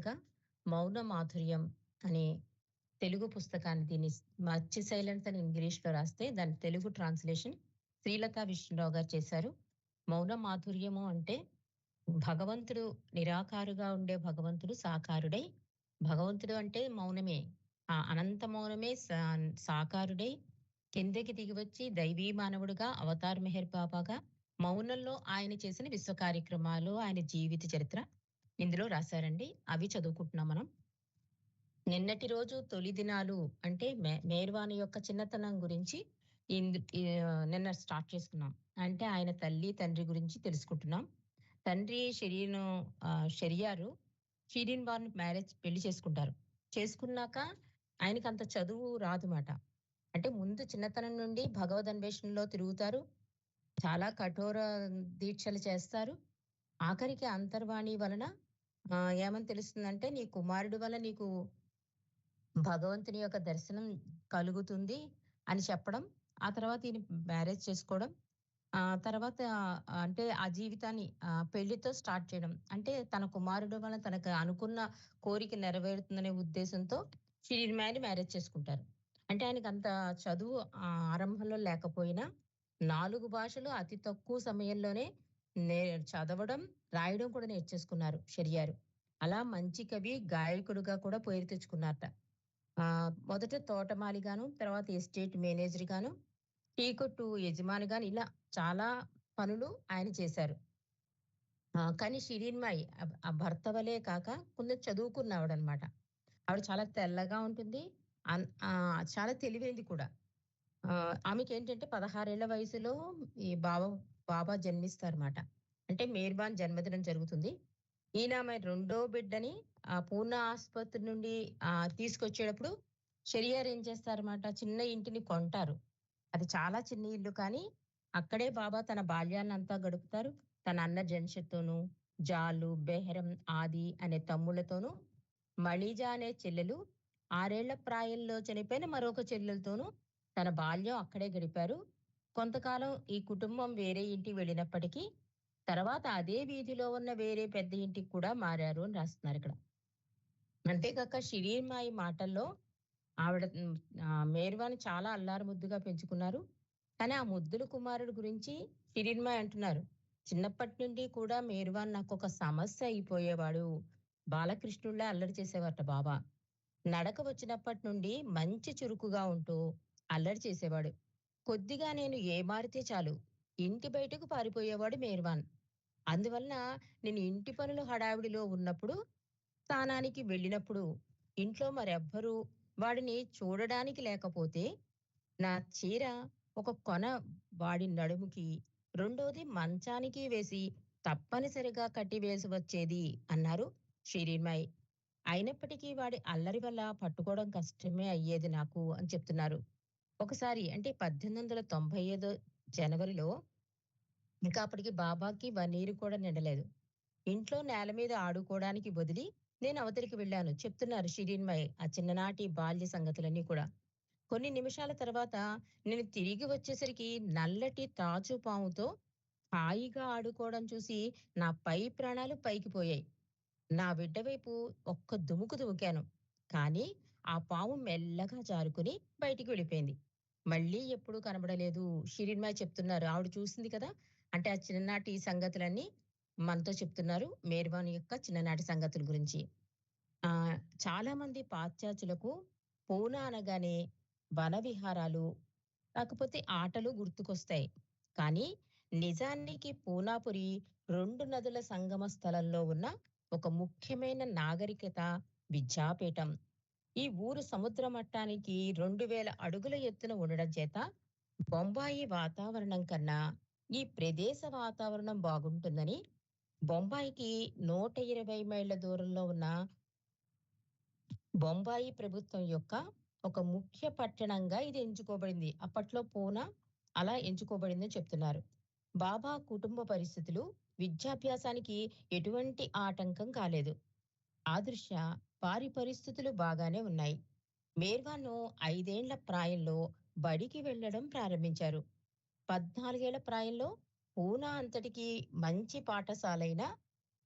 మొదటగా 'మౌన మాధుర్యం' అనే తెలుగు పుస్తకాన్ని దీన్ని 'మచ్చి సైలెన్స్' అని ఇంగ్లీష్‌లో రాస్తే దాని తెలుగు ట్రాన్స్‌లేషన్ శ్రీలత విష్ణురావు గారు చేశారు. 'మౌన మాధుర్యము' అంటే భగవంతుడు నిరాకారుగా ఉండే భగవంతుడు సాకారుడై, భగవంతుడు అంటే మౌనమే. ఆ అనంత మౌనమే సాకారుడై కిందకి దిగివచ్చి దైవీ మానవుడుగా అవతార్ మెహర్ బాబాగా మౌనంలో ఆయన చేసిన విశ్వ కార్యక్రమాలు, ఆయన జీవిత చరిత్ర ఇందులో రాశారండి. అవి చదువుకుంటున్నాం మనం. నిన్నటి రోజు తొలి దినాలు అంటే మేర్వాని యొక్క చిన్నతనం గురించి నిన్న స్టార్ట్ చేసుకున్నాం. అంటే ఆయన తల్లి, తండ్రి గురించి తెలుసుకుంటున్నాం. తండ్రి షెరియారు షిరీన్ బాను పెళ్లి చేసుకుంటారు. చేసుకున్నాక ఆయనకంత చదువు రాదుమాట. అంటే ముందు చిన్నతనం నుండి భగవద్ అన్వేషణలో తిరుగుతారు. చాలా కఠోర దీక్షలు చేస్తారు. ఆఖరికి అంతర్వాణి వలన ఏమని తెలుస్తుందంటే, నీ కుమారుడి వల్ల నీకు భగవంతుని యొక్క దర్శనం కలుగుతుంది అని చెప్పడం. ఆ తర్వాత ఈయన మ్యారేజ్ చేసుకోవడం. తర్వాత అంటే ఆ జీవితాన్ని పెళ్లితో స్టార్ట్ చేయడం. అంటే తన కుమారుడు వలన తనకు అనుకున్న కోరిక నెరవేరుతుందనే ఉద్దేశంతో షిరిన్‌మాయిని మ్యారేజ్ చేసుకుంటారు. అంటే ఆయనకంత చదువు ఆరంభంలో లేకపోయినా 4 భాషలు అతి తక్కువ సమయంలోనే నే చదవడం, రాయడం కూడా నేర్చేసుకున్నారు షెరియారు. అలా మంచి కవి, గాయకుడుగా కూడా పేరు తెచ్చుకున్నారట. మొదట తోటమాలిగాను, తర్వాత ఎస్టేట్ మేనేజర్‌గాను, టీ కొట్టు యజమానిగాను ఇలా చాలా పనులు ఆయన చేశారు. కానీ షిరీన్‌మాయి ఆ భర్త వలే కాక కొంచెం చదువుకున్నావిడనమాట. ఆవిడ చాలా తెల్లగా ఉంటుంది. చాలా తెలివైంది కూడా. ఆమెకేంటంటే 16 ఏళ్ల వయసులో ఈ బాబా జన్మిస్తారన్నమాట. అంటే మేర్బాన్ జన్మదినం జరుగుతుంది. ఈయన ఆమె రెండో బిడ్డని పూనా ఆసుపత్రి నుండి తీసుకొచ్చేటప్పుడు షెరియార్ ఏం చేస్తారన్నమాట, చిన్న ఇంటిని కొంటారు. అది చాలా చిన్న ఇల్లు కానీ అక్కడే బాబా తన బాల్యాన్నంతా గడుపుతారు. తన అన్న జంషెడ్‌తోనూ, జాలు, బెహరం, ఆది అనే తమ్ముళ్ళతోనూ, మళీజా అనే చెల్లెలు, 6 ఏళ్ల ప్రాయంలో చనిపోయిన మరొక చెల్లెలతోనూ తన బాల్యం అక్కడే గడిపారు. కొంతకాలం ఈ కుటుంబం వేరే ఇంటికి వెళ్ళినప్పటికీ, తర్వాత అదే వీధిలో ఉన్న వేరే పెద్ద ఇంటికి కూడా మారారు అని రాస్తున్నారిక్కడ. అంతేగాక షిరీన్‌మాయి మాటల్లో ఆవిడ మేర్వాని చాలా అల్లారు ముద్దుగా పెంచుకున్నారు. కానీ ఆ ముద్దుల కుమారుడు గురించి షిరీన్‌మాయి అంటున్నారు, చిన్నప్పటి నుండి కూడా మేర్వాన్ నాకొక సమస్య అయిపోయేవాడు. బాలకృష్ణుడిలా అల్లరి చేసేవారట బాబా. నడక వచ్చినప్పటి నుండి మంచి చురుకుగా ఉంటూ అల్లరి చేసేవాడు. కొద్దిగా నేను ఏమారితే చాలు ఇంటి బయటకు పారిపోయేవాడు మేర్వాన్. అందువలన నేను ఇంటి పనుల హడావిడిలో ఉన్నప్పుడు, స్నానానికి వెళ్ళినప్పుడు ఇంట్లో మరెవ్వరూ వాడిని చూడడానికి లేకపోతే, నా చీర ఒక కొన వాడి నడుముకి, రెండోది మంచానికి వేసి తప్పనిసరిగా కట్టివేసి వచ్చేది అన్నారు షిరీన్‌మాయి. అయినప్పటికీ వాడి అల్లరి వల్ల పట్టుకోవడం కష్టమే అయ్యేది నాకు అని చెప్తున్నారు. ఒకసారి అంటే 1895 జనవరిలో, ఇంకా అప్పటికి బాబాకి 1 ఇయర్ కూడా నిండలేదు. ఇంట్లో నేల మీద ఆడుకోవడానికి వదిలి నేను అవతలికి వెళ్ళాను చెప్తున్నారు షిరీన్‌మాయి. ఆ చిన్ననాటి బాల్య సంగతులన్నీ కూడా. కొన్ని నిమిషాల తర్వాత నేను తిరిగి వచ్చేసరికి నల్లటి తాచు పాముతో హాయిగా ఆడుకోవడం చూసి నా పై ప్రాణాలు పైకి పోయాయి. నా బిడ్డ వైపు ఒక్క దుముకు దుమికాను. కానీ ఆ పాము మెల్లగా జారుకుని బయటికి వెళ్ళిపోయింది. మళ్ళీ ఎప్పుడూ కనబడలేదు. షిరీన్‌మాయి చెప్తున్నారు. ఆవిడ చూసింది కదా! అంటే ఆ చిన్ననాటి సంగతులన్నీ మనతో చెప్తున్నారు. మేర్వాన్ యొక్క చిన్ననాటి సంగతుల గురించి. చాలామంది పాశ్చాత్యులకు పూనా అనగానే వన విహారాలు, కాకపోతే ఆటలు గుర్తుకొస్తాయి. కానీ నిజానికి పూనాపురి 2 నదుల సంగమ స్థలంలో ఉన్న ఒక ముఖ్యమైన నాగరికత, విద్యాపీఠం. ఈ ఊరు సముద్ర మట్టానికి 2000 అడుగుల ఎత్తున ఉండడం చేత బొంబాయి వాతావరణం కన్నా ఈ ప్రదేశ వాతావరణం బాగుంటుందని బొంబాయికి 120 మైళ్ళ దూరంలో ఉన్న బొంబాయి ప్రభుత్వం యొక్క ఒక ముఖ్య పట్టణంగా ఇది ఎంచుకోబడింది. అప్పట్లో పూనా అలా ఎంచుకోబడిందని చెప్తున్నారు. బాబా కుటుంబ పరిస్థితులు విద్యాభ్యాసానికి ఎటువంటి ఆటంకం కాలేదు. ఆ దృష్ట్యా వారి పరిస్థితులు బాగానే ఉన్నాయి. మేర్వాను 5 ఏండ్ల ప్రాయంలో బడికి వెళ్ళడం ప్రారంభించారు. 14 ఏళ్ల ప్రాయంలో పూనా అంతటికి మంచి పాఠశాలైన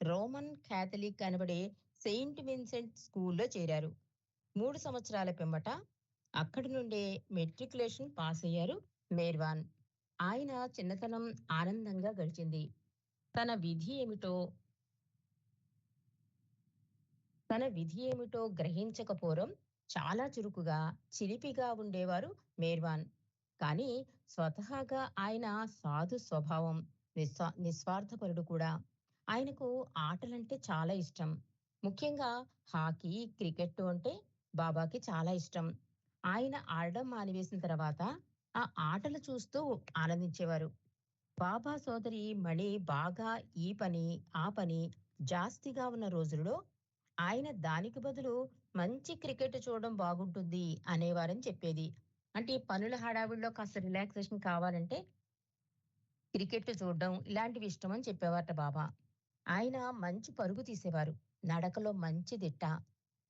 రోమన్ కాథలిక్ అనబడే సెయింట్ విన్సెంట్ స్కూల్లో చేరారు. 3 సంవత్సరాల పిమ్మట అక్కడి నుండే మెట్రిక్యులేషన్ పాస్ అయ్యారు మేర్వాన్. ఆయన చిన్నతనం ఆనందంగా గడిచింది. తన విధి ఏమిటో తన విధి ఏమిటో గ్రహించకపోవడం చాలా చురుకుగా, చిలిపిగా ఉండేవారు మేర్వాన్. కానీ స్వతహాగా ఆయన సాధు స్వభావం, నిస్వార్థపరుడు కూడా. ఆయనకు ఆటలంటే చాలా ఇష్టం. ముఖ్యంగా హాకీ, క్రికెట్ అంటే బాబాకి చాలా ఇష్టం. ఆయన ఆడడం మానివేసిన తర్వాత ఆ ఆటలు చూస్తూ ఆనందించేవారు. బాబా సోదరి మణి బాగా ఈ పని, ఆ పని జాస్తిగా ఉన్న రోజుల్లో ఆయన దానికి బదులు మంచి క్రికెట్ చూడడం బాగుంటుంది అనేవారని చెప్పేది. అంటే ఈ పనుల హడావిడిలో కాస్త రిలాక్సేషన్ కావాలంటే క్రికెట్ చూడడం ఇలాంటివి ఇష్టమని చెప్పేవారట బాబా. ఆయన మంచి పరుగు తీసేవారు. నడకలో మంచి దిట్ట.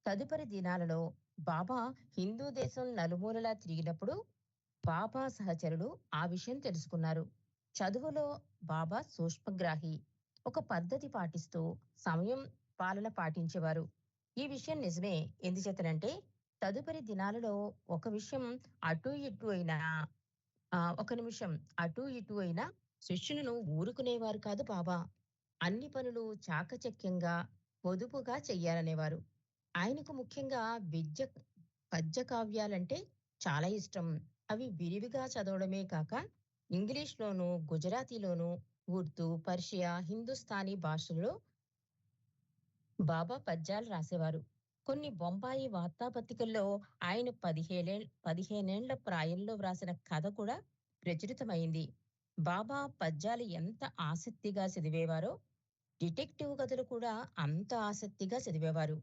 తదుపరి దినాలలో బాబా హిందూ దేశం నలుమూలలా తిరిగినప్పుడు బాబా సహచరులు ఆ విషయం తెలుసుకున్నారు. చదువులో బాబా సూక్ష్మగ్రాహి. ఒక పద్ధతి పాటిస్తూ సమయం పాలన పాటించేవారు. ఈ విషయం నిజమే. ఎందుచేతనంటే తదుపరి దినాలలో ఒక విషయం అటు ఇటు అయినా ఒక నిమిషం అటు ఇటు అయినా శిష్యులను ఊరుకునేవారు కాదు బాబా. అన్ని పనులు చాకచక్యంగా, పొదుపుగా చెయ్యాలనేవారు. ఆయనకు ముఖ్యంగా పద్య కావ్యాలంటే చాలా ఇష్టం. అవి విరివిగా చదవడమే కాక ఇంగ్లీష్‌లోను, గుజరాతీలోను, ఉర్దూ, పర్షియా, హిందుస్థానీ భాషలలో బాబా పద్యాలు రాసేవారు. కొన్ని బొంబాయి వార్తాపత్రికల్లో ఆయన 15 ప్రాయంలో వ్రాసిన కథ కూడా ప్రచురితమైంది. బాబా పద్యాలు ఎంత ఆసక్తిగా చదివేవారో, డిటెక్టివ్ కథలు కూడా అంత ఆసక్తిగా చదివేవారు.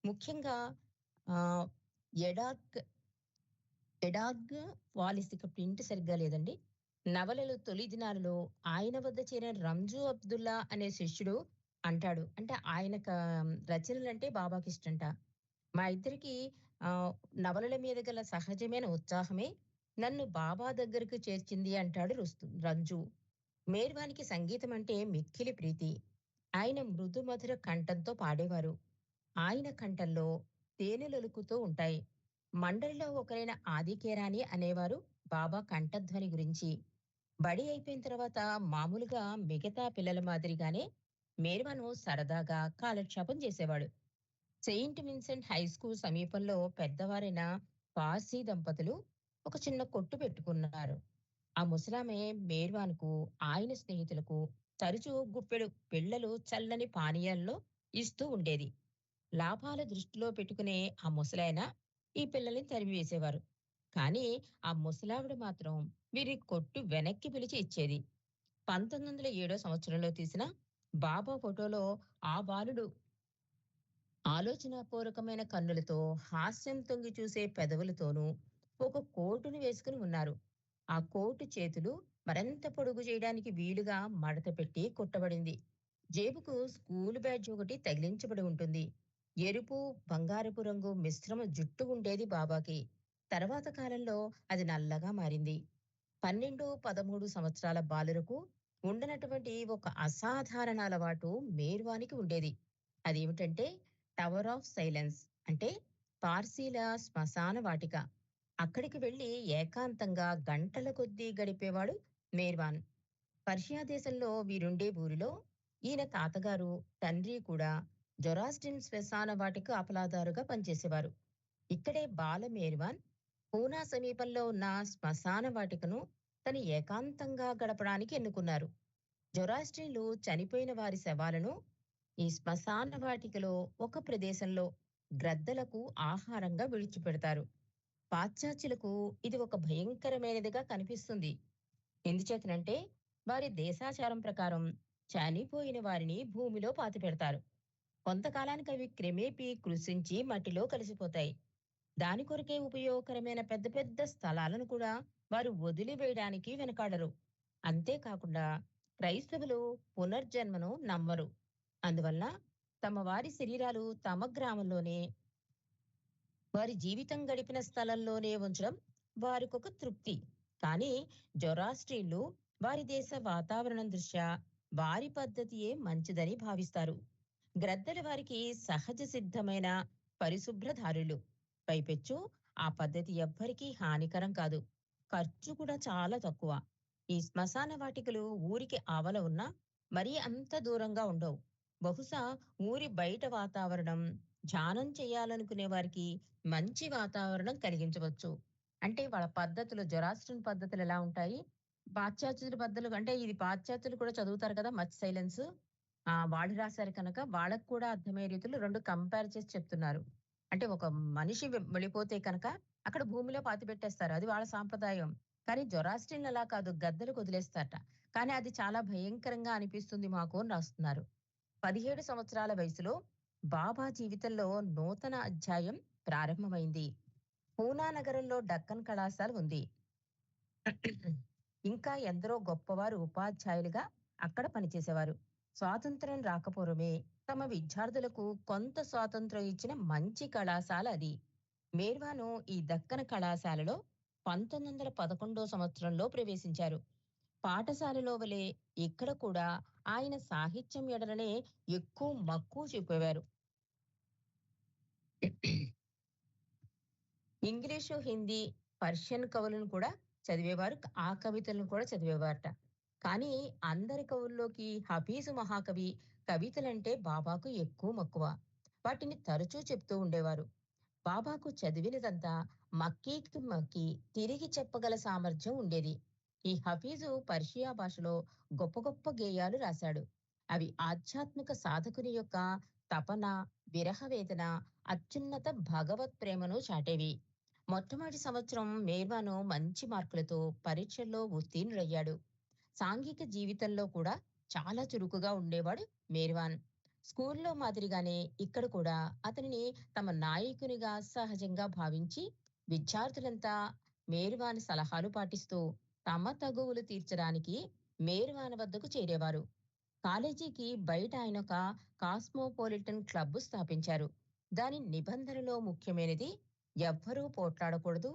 ముఖ్యంగా ఆహ్, ఎడార్క్ ఎడార్గ్ వాలిస్ ఇక ప్రింట్ సరిగ్గా లేదండి. నవలలు తొలి దినాలలో ఆయన వద్ద చేరిన రంజు అబ్దుల్లా అనే శిష్యుడు అంటాడు. అంటే ఆయన రచనలంటే బాబాకిష్టంట. మా ఇద్దరికీ ఆహ్, నవలల మీద గల సహజమైన ఉత్సాహమే నన్ను బాబా దగ్గరకు చేర్చింది అంటాడు రంజు. మేర్వానికి సంగీతం అంటే మిక్కిలి ప్రీతి. ఆయన మృదుమధుర కంఠంతో పాడేవారు. ఆయన కంఠంలో తేనెలొలుకుతూ ఉంటాయి. మండలిలో ఒకరైన ఆదికేరాని అనేవారు బాబా కంఠధ్వని గురించి. బడి అయిపోయిన తర్వాత మామూలుగా మిగతా పిల్లల మాదిరిగానే మేర్వను సరదాగా కాలక్షేపం చేసేవాడు. సెయింట్ విన్సెంట్ హై స్కూల్ సమీపంలో పెద్దవారైన పార్సీ దంపతులు ఒక చిన్న కొట్టు పెట్టుకున్నారు. ఆ ముసలామె మేర్వాన్కు, ఆయన స్నేహితులకు తరచూ గుప్పెడు పిల్లలు చల్లని పానీయాల్లో ఇస్తూ ఉండేది. లాభాల దృష్టిలో పెట్టుకునే ఆ ముసలాయన ఈ పిల్లల్ని తరిమివేసేవారు. కానీ ఆ ముసలావిడ మాత్రం వీరి కొట్టు వెనక్కి పిలిచి ఇచ్చేది. 1907 సంవత్సరంలో తీసిన బాబా ఫోటోలో ఆ బాలుడు ఆలోచనాపూర్వకమైన కన్నులతో, హాస్యం తొంగి చూసే పెదవులతోనూ ఒక కోటును వేసుకుని ఉన్నారు. ఆ కోటు చేతులు మరింత పొడుగు చేయడానికి వీలుగా మడత పెట్టి కుట్టబడింది. జేబుకు స్కూలు బ్యాడ్జ్ ఒకటి తగిలించబడి ఉంటుంది. ఎరుపు, బంగారపు రంగు మిశ్రమ జుట్టు ఉండేది బాబాకి. తర్వాత కాలంలో అది నల్లగా మారింది. 12, 13 సంవత్సరాల బాలురకు ఉండనటువంటి ఒక అసాధారణ అలవాటు మేర్వానికి ఉండేది. అదేమిటంటే టవర్ ఆఫ్ సైలెన్స్, అంటే పార్సీల శ్మశాన వాటిక. అక్కడికి వెళ్లి ఏకాంతంగా గంటల కొద్దీ గడిపేవాడు మేర్వాన్. పర్షియా దేశంలో వీరుండే ఊరిలో ఈయన తాతగారు, తండ్రి కూడా జొరాస్ట్రియన్ శ్మశాన వాటిక కాపలాదారుగా పనిచేసేవారు. ఇక్కడే బాల మేర్వాన్ పూనా సమీపంలో ఉన్న శ్మశాన వాటికను తను ఏకాంతంగా గడపడానికి ఎన్నుకున్నారు. జొరాస్ట్రియన్లు చనిపోయిన వారి శవాలను ఈ శ్మశాన వాటికలో ఒక ప్రదేశంలో గ్రద్దలకు ఆహారంగా విడిచిపెడతారు. పాశ్చాత్యులకు ఇది ఒక భయంకరమైనదిగా కనిపిస్తుంది. ఎందుచేతనంటే వారి దేశాచారం ప్రకారం చనిపోయిన వారిని భూమిలో పాతిపెడతారు. కొంతకాలానికి అవి క్రమేపీ కృషించి మట్టిలో కలిసిపోతాయి. దాని కొరకే ఉపయోగకరమైన పెద్ద పెద్ద స్థలాలను కూడా వారు వదిలివేయడానికి వెనకాడరు. అంతేకాకుండా క్రైస్తవులు పునర్జన్మను నమ్మరు. అందువల్ల తమ వారి శరీరాలు తమ గ్రామంలోనే, వారి జీవితం గడిపిన స్థలంలోనే ఉంచడం వారికొక తృప్తి. కానీ జొరాస్ట్రియన్లు వారి దేశ వాతావరణం దృష్ట్యా వారి పద్ధతియే మంచిదని భావిస్తారు. గ్రద్దలు వారికి సహజ సిద్ధమైన పరిశుభ్రధారులు. పైపెచ్చు ఆ పద్ధతి ఎవ్వరికీ హానికరం కాదు. ఖర్చు కూడా చాలా తక్కువ. ఈ శ్మశాన వాటికలు ఊరికి ఆవల ఉన్నా మరీ అంత దూరంగా ఉండవు. బహుశా ఊరి బయట వాతావరణం, ధ్యానం చేయాలనుకునే వారికి మంచి వాతావరణం కలిగించవచ్చు. అంటే వాళ్ళ పద్ధతులు జొరాస్ట్రన్ పద్ధతులు ఎలా ఉంటాయి? పాశ్చాత్యుల పద్ధతులు అంటే ఇది పాశ్చాత్యులు కూడా చదువుతారు కదా! Much silence. వాళ్ళు రాసారు కనుక వాళ్ళకి కూడా అర్థమయ్యే రీతిలో 2 కంపేర్ చేసి చెప్తున్నారు. అంటే ఒక మనిషి వెళ్ళిపోతే కనుక అక్కడ భూమిలో పాతిపెట్టేస్తారు. అది వాళ్ళ సాంప్రదాయం. కానీ జొరాస్ట్రియన్‌లు అలా కాదు. గద్దలకు వదిలేస్తారట. కానీ అది చాలా భయంకరంగా అనిపిస్తుంది మాకు అని రాస్తున్నారు. 17 సంవత్సరాల వయసులో బాబా జీవితంలో నూతన అధ్యాయం ప్రారంభమైంది. పూనా నగరంలో డక్కన్ కళాశాల ఉంది. ఇంకా ఎందరో గొప్పవారు ఉపాధ్యాయులుగా అక్కడ పనిచేసేవారు. స్వాతంత్రం రాకపూర్వమే తమ విద్యార్థులకు కొంత స్వాతంత్రం ఇచ్చిన మంచి కళాశాల అది. మేర్వాను ఈ దక్కన కళాశాలలో 1911 సంవత్సరంలో ప్రవేశించారు. పాఠశాలలో వలె ఇక్కడ కూడా ఆయన సాహిత్యం ఎడలనే ఎక్కువ మక్కువ చూపేవారు. ఇంగ్లీషు, హిందీ, పర్షియన్ కవులను కూడా చదివేవారు. ఆ కవితలను కూడా చదివేవారట. కానీ అందరి కవుల్లోకి హఫీజు మహాకవి కవితలంటే బాబాకు ఎక్కువ మక్కువ. వాటిని తరచూ చెప్తూ ఉండేవారు. బాబాకు చదివినదంతా మక్కీకి మక్కి తిరిగి చెప్పగల సామర్థ్యం ఉండేది. ఈ హఫీజు పర్షియా భాషలో గొప్ప గొప్ప గేయాలు రాశాడు. అవి ఆధ్యాత్మిక సాధకుని యొక్క తపన, విరహ వేదన, అత్యున్నత భగవత్ ప్రేమను చాటేవి. మొట్టమొదటి సంవత్సరం మేర్వాను మంచి మార్కులతో పరీక్షల్లో ఉత్తీర్ణుడయ్యాడు. సాంఘిక జీవితంలో కూడా చాలా చురుకుగా ఉండేవాడు మేర్వాన్. స్కూల్లో మాదిరిగానే ఇక్కడ కూడా అతనిని తమ నాయకునిగా సహజంగా భావించి విద్యార్థులంతా మేర్వాన్ సలహాలు పాటిస్తూ తమ తగువులు తీర్చడానికి మేర్వాన్ వద్దకు చేరేవారు. కాలేజీకి బయట ఆయన ఒక కాస్మోపాలిటన్ క్లబ్ స్థాపించారు. దాని నిబంధనలో ముఖ్యమైనది ఎవ్వరూ పోట్లాడకూడదు,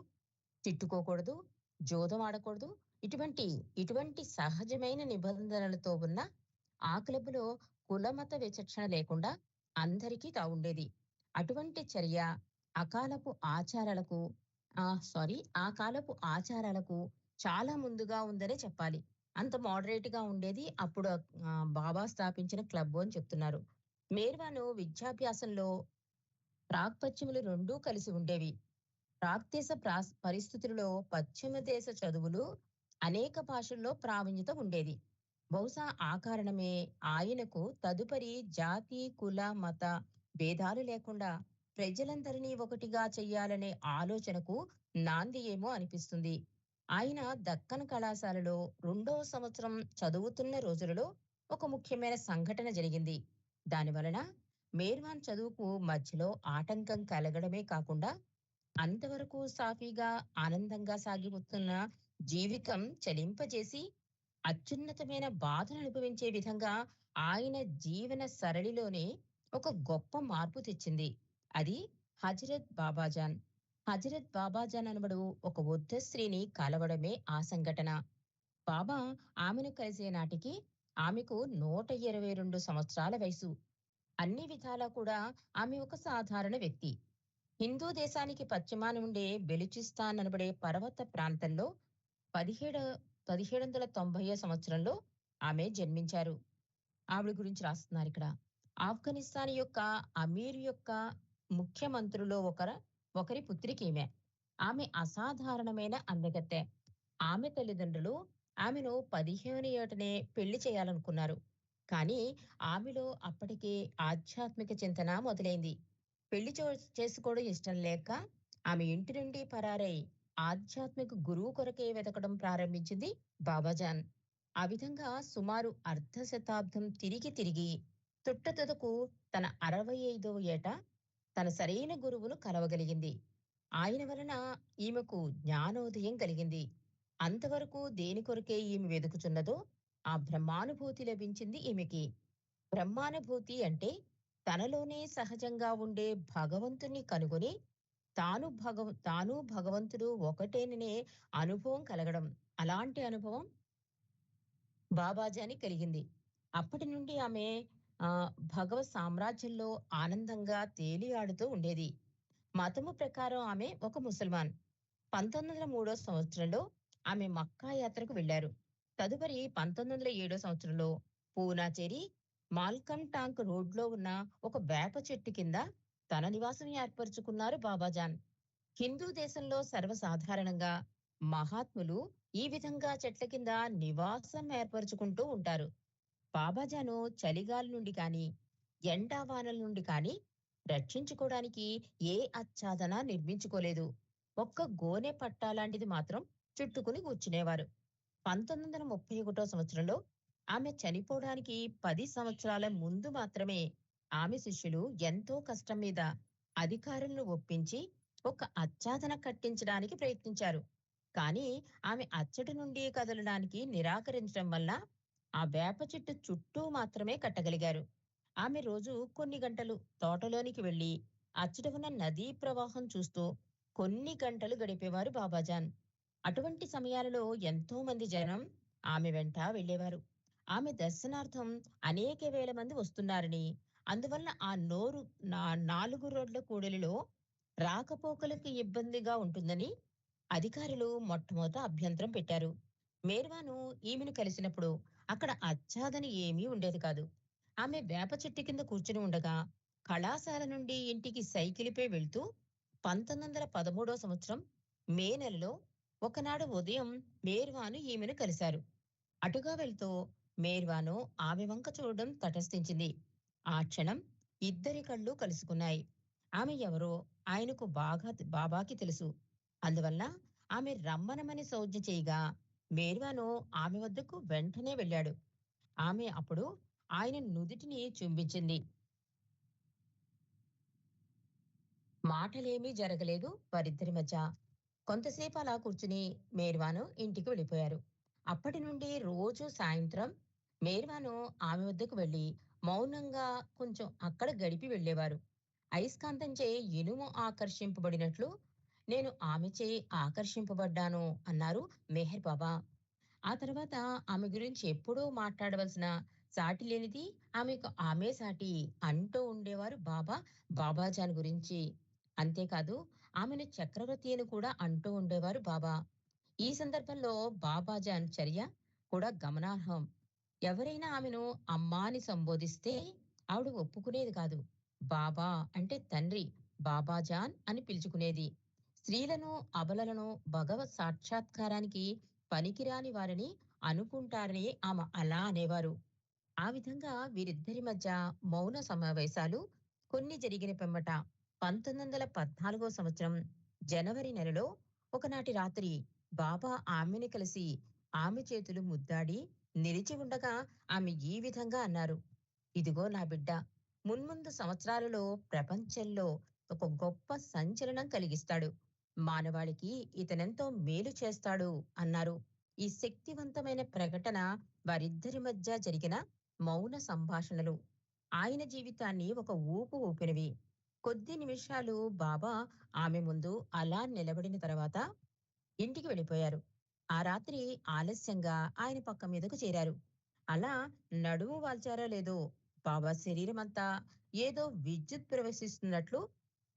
తిట్టుకోకూడదు, జూదం ఆడకూడదు. ఇటువంటి ఇటువంటి సహజమైన నిబంధనలతో ఉన్న ఆ క్లబ్‌లో కులమత విచక్షణ లేకుండా అందరికీ తావుండేది. అటువంటి చర్య అకాలపు ఆచారాలకు ఆ కాలపు ఆచారాలకు చాలా ముందుగా ఉందనే చెప్పాలి. అంత మోడరేట్‌గా ఉండేది. అప్పుడు బాబా స్థాపించిన క్లబ్బు అని చెప్తున్నారు. మేర్వాను విద్యాభ్యాసంలో ప్రాక్‌పశ్చిములు రెండూ కలిసి ఉండేవి. ప్రాగ్దేశ పరిస్థితులలో పశ్చిమ దేశ చదువులు అనేక భాషల్లో ప్రావీణ్యత ఉండేది. బహుశా ఆ కారణమే ఆయనకు తదుపరి జాతి, కుల, మత భేదాలు లేకుండా ప్రజలందరినీ ఒకటిగా చెయ్యాలనే ఆలోచనకు నాంది ఏమో అనిపిస్తుంది. ఆయన దక్కన్ కళాశాలలో 2వ సంవత్సరం చదువుతున్న రోజులలో ఒక ముఖ్యమైన సంఘటన జరిగింది. దానివలన మేర్వాన్ చదువుకు మధ్యలో ఆటంకం కలగడమే కాకుండా అంతవరకు సాఫీగా, ఆనందంగా సాగిపోతున్న జీవితం చలింపజేసి, అత్యున్నతమైన బాధను అనుభవించే విధంగా ఆయన జీవన సరళిలోనే ఒక గొప్ప మార్పు తెచ్చింది. అది హజరత్ బాబాజాన్. హజరత్ బాబాజాన్ అనబడు ఒక వృద్ధ స్త్రీని కలవడమే ఆ సంఘటన. బాబా ఆమెను కలిసే నాటికి ఆమెకు 122 సంవత్సరాల వయసు. అన్ని విధాలా కూడా ఆమె ఒక సాధారణ వ్యక్తి. హిందూ దేశానికి పశ్చిమాన ఉండే బెలూచిస్తాన్ అనబడే పర్వత ప్రాంతంలో 17 1790 సంవత్సరంలో ఆమె జన్మించారు. ఆవిడ గురించి రాస్తున్నారిక్కడ. ఆఫ్ఘనిస్తాన్ యొక్క అమీర్ యొక్క ముఖ్యమంత్రుల్లో ఒకరి పుత్రికీమె. ఆమె అసాధారణమైన అందగత్తె. ఆమె తల్లిదండ్రులు ఆమెను 15 ఏటనే పెళ్లి చేయాలనుకున్నారు. కానీ ఆమెలో అప్పటికే ఆధ్యాత్మిక చింతన మొదలైంది. పెళ్లి చేసుకోవడం ఇష్టం లేక ఆమె ఇంటి నుండి పరారై ఆధ్యాత్మిక గురువు కొరకే వెతకడం ప్రారంభించింది బాబాజాన్. ఆ విధంగా సుమారు అర్ధ శతాబ్దం తిరిగి తిరిగి తుట్టతుదకు తన 65వ ఏట తన సరైన గురువును కలవగలిగింది. ఆయన వలన ఈమెకు జ్ఞానోదయం కలిగింది. అంతవరకు దేని కొరకే ఈమె వెదుకుచున్నదో ఆ బ్రహ్మానుభూతి లభించింది ఈమెకి. బ్రహ్మానుభూతి అంటే తనలోనే సహజంగా ఉండే భగవంతుని కనుగొని తాను భగవంతుడు ఒకటేననే అనుభవం కలగడం. అలాంటి అనుభవం బాబాజాని కలిగింది. అప్పటి నుండి ఆమె భగవత్ సామ్రాజ్యంలో ఆనందంగా తేలియాడుతూ ఉండేది. మతము ప్రకారం ఆమె ఒక ముసల్మాన్. 1903 సంవత్సరంలో ఆమె మక్కా యాత్రకు వెళ్లారు. తదుపరి 1907 సంవత్సరంలో పూనా చేరి మాల్కమ్ టాంక్ రోడ్లో ఉన్న ఒక వేప చెట్టు కింద తన నివాసం ఏర్పరచుకున్నారు బాబాజాన్. హిందూ దేశంలో సర్వసాధారణంగా మహాత్ములు ఈ విధంగా చెట్ల కింద నివాసం ఏర్పరచుకుంటూ ఉంటారు. బాబాజాను చలిగాలి నుండి కానీ, ఎండావానల నుండి కానీ రక్షించుకోవడానికి ఏ ఆచ్ఛాదన నిర్మించుకోలేదు. ఒక్క గోనె పట్టా లాంటిది మాత్రం చుట్టుకుని కూర్చునేవారు. 1931 సంవత్సరంలో ఆమె చనిపోవడానికి 10 సంవత్సరాల ముందు మాత్రమే ఆమె శిష్యులు ఎంతో కష్టం మీద అధికారులను ఒప్పించి ఒక ఆచ్ఛాదన కట్టించడానికి ప్రయత్నించారు. కానీ ఆమె అచ్చటి నుండి కదలడానికి నిరాకరించడం వల్ల ఆ వేప చెట్టు చుట్టూ మాత్రమే కట్టగలిగారు. ఆమె రోజు కొన్ని గంటలు తోటలోనికి వెళ్లి అచ్చట ఉన్న నదీ ప్రవాహం చూస్తూ కొన్ని గంటలు గడిపేవారు బాబాజాన్. అటువంటి సమయాలలో ఎంతో మంది జనం ఆమె వెంట వెళ్ళేవారు. ఆమె దర్శనార్థం అనేక వేల మంది వస్తున్నారని, అందువల్ల ఆ నోరు నా 4 రోడ్ల కూడలిలో రాకపోకలకు ఇబ్బందిగా ఉంటుందని అధికారులు మొట్టమొదట అభ్యంతరం పెట్టారు. మేర్వాను ఈమెను కలిసినప్పుడు అక్కడ ఆచ్ఛాదన ఏమీ ఉండేది కాదు. ఆమె వేప చెట్టు కింద కూర్చుని ఉండగా కళాశాల నుండి ఇంటికి సైకిలుపై వెళ్తూ 1913 సంవత్సరం మే నెలలో ఒకనాడు ఉదయం మేర్వాను ఈమెను కలిశారు. అటుగా వెళ్తూ మేర్వాను ఆమె వంక చూడడం తటస్థించింది. ఆ క్షణం ఇద్దరి కళ్ళు కలుసుకున్నాయి. ఆమె ఎవరో ఆయనకు బాబాకి తెలుసు. అందువల్ల ఆమె రమ్మనమని సౌజ్ఞ చేయగా మేర్వాను ఆమె వద్దకు వెంటనే వెళ్ళాడు. ఆమె అప్పుడు ఆయన నుదిటిని చుంబించింది. మాటలేమీ జరగలేదు వారిద్దరి మధ్య. కొంతసేపు అలా కూర్చుని మేర్వాను ఇంటికి వెళ్ళిపోయారు. అప్పటి నుండి రోజు సాయంత్రం మేర్వాను ఆమె వద్దకు వెళ్ళి మౌనంగా కొంచెం అక్కడ గడిపి వెళ్ళేవారు. అయస్కాంతంచే ఇనుము ఆకర్షింపబడినట్లు నేను ఆమెచే ఆకర్షింపబడ్డాను అన్నారు మెహర్ బాబా. ఆ తర్వాత ఆమె గురించి ఎప్పుడూ మాట్లాడవలసిన సాటి లేనిది ఆమెకు ఆమె సాటి అంటూ ఉండేవారు బాబా బాబాజాన్ గురించి. అంతేకాదు ఆమెను చక్రవర్తి అని కూడా అంటూ ఉండేవారు బాబా. ఈ సందర్భంలో బాబాజాన్ చర్య కూడా గమనార్హం. ఎవరైనా ఆమెను అమ్మా అని సంబోధిస్తే ఆవిడ ఒప్పుకునేది కాదు. బాబా అంటే తండ్రి, బాబాజాన్ అని పిలుచుకునేది. స్త్రీలను, అబలలను భగవత్ సాక్షాత్కారానికి పనికిరాని వారని అనుకుంటారని ఆమె అలా అనేవారు. ఆ విధంగా వీరిద్దరి మధ్య మౌన సమావేశాలు కొన్ని జరిగిన పిమ్మట 1914 సంవత్సరం జనవరి నెలలో ఒకనాటి రాత్రి బాబా ఆమెను కలిసి ఆమె చేతులు ముద్దాడి నిలిచి ఉండగా ఆమె ఈ విధంగా అన్నారు: ఇదిగో నా బిడ్డ, మున్ముందు సంవత్సరాలలో ప్రపంచంలో ఒక గొప్ప సంచలనం కలిగిస్తాడు. మానవాళికి ఇతనెంతో మేలు చేస్తాడు అన్నారు. ఈ శక్తివంతమైన ప్రకటన వారిద్దరి మధ్య జరిగిన మౌన సంభాషణలు ఆయన జీవితాన్ని ఒక ఊపు ఊపినవి. కొద్ది నిమిషాలు బాబా ఆమె ముందు అలా నిలబడిన తర్వాత ఇంటికి వెళ్ళిపోయారు. ఆ రాత్రి ఆలస్యంగా ఆయన పక్క మీదకు చేరారు. అలా నడుము వాల్చారో లేదో బాబా శరీరమంతా ఏదో విద్యుత్ ప్రవేశిస్తున్నట్లు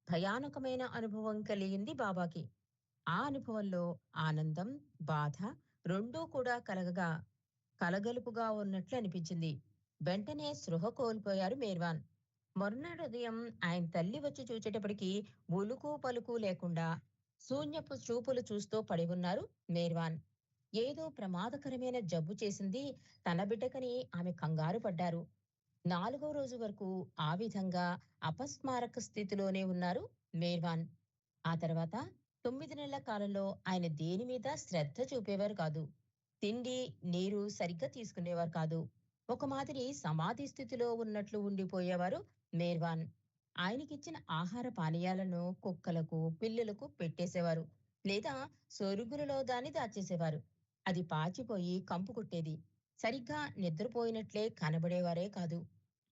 భయానకమైన అనుభవం కలిగింది బాబాకి. ఆ అనుభవంలో ఆనందం, బాధ రెండూ కూడా కలగలుపుగా ఉన్నట్లు అనిపించింది. వెంటనే స్పృహ కోల్పోయారు మేర్వాన్. మరునాడు ఉదయం ఆయన తల్లి వచ్చి చూచేటప్పటికి ఉలుకు పలుకు లేకుండా శూన్యపు చూపులు చూస్తూ పడి ఉన్నారు మేర్వాన్. ఏదో ప్రమాదకరమైన జబ్బు చేసింది తన బిడ్డకని ఆమె కంగారు పడ్డారు. 4వ రోజు వరకు ఆ విధంగా అపస్మారక స్థితిలోనే ఉన్నారు మేర్వాన్. ఆ తర్వాత 9 నెలల కాలంలో ఆయన దేని మీద శ్రద్ధ చూపేవారు కాదు. తిండి, నీరు సరిగ్గా తీసుకునేవారు కాదు. ఒక మాదిరి సమాధి స్థితిలో ఉన్నట్లు ఉండిపోయేవారు మేర్వాన్. ఆయనకిచ్చిన ఆహార పానీయాలను కుక్కలకు, పిల్లులకు పెట్టేసేవారు. లేదా సొరుగులలో దాన్ని దాచేసేవారు. అది పాచిపోయి కంపు కొట్టేది. సరిగ్గా నిద్రపోయినట్లే కనబడేవారే కాదు.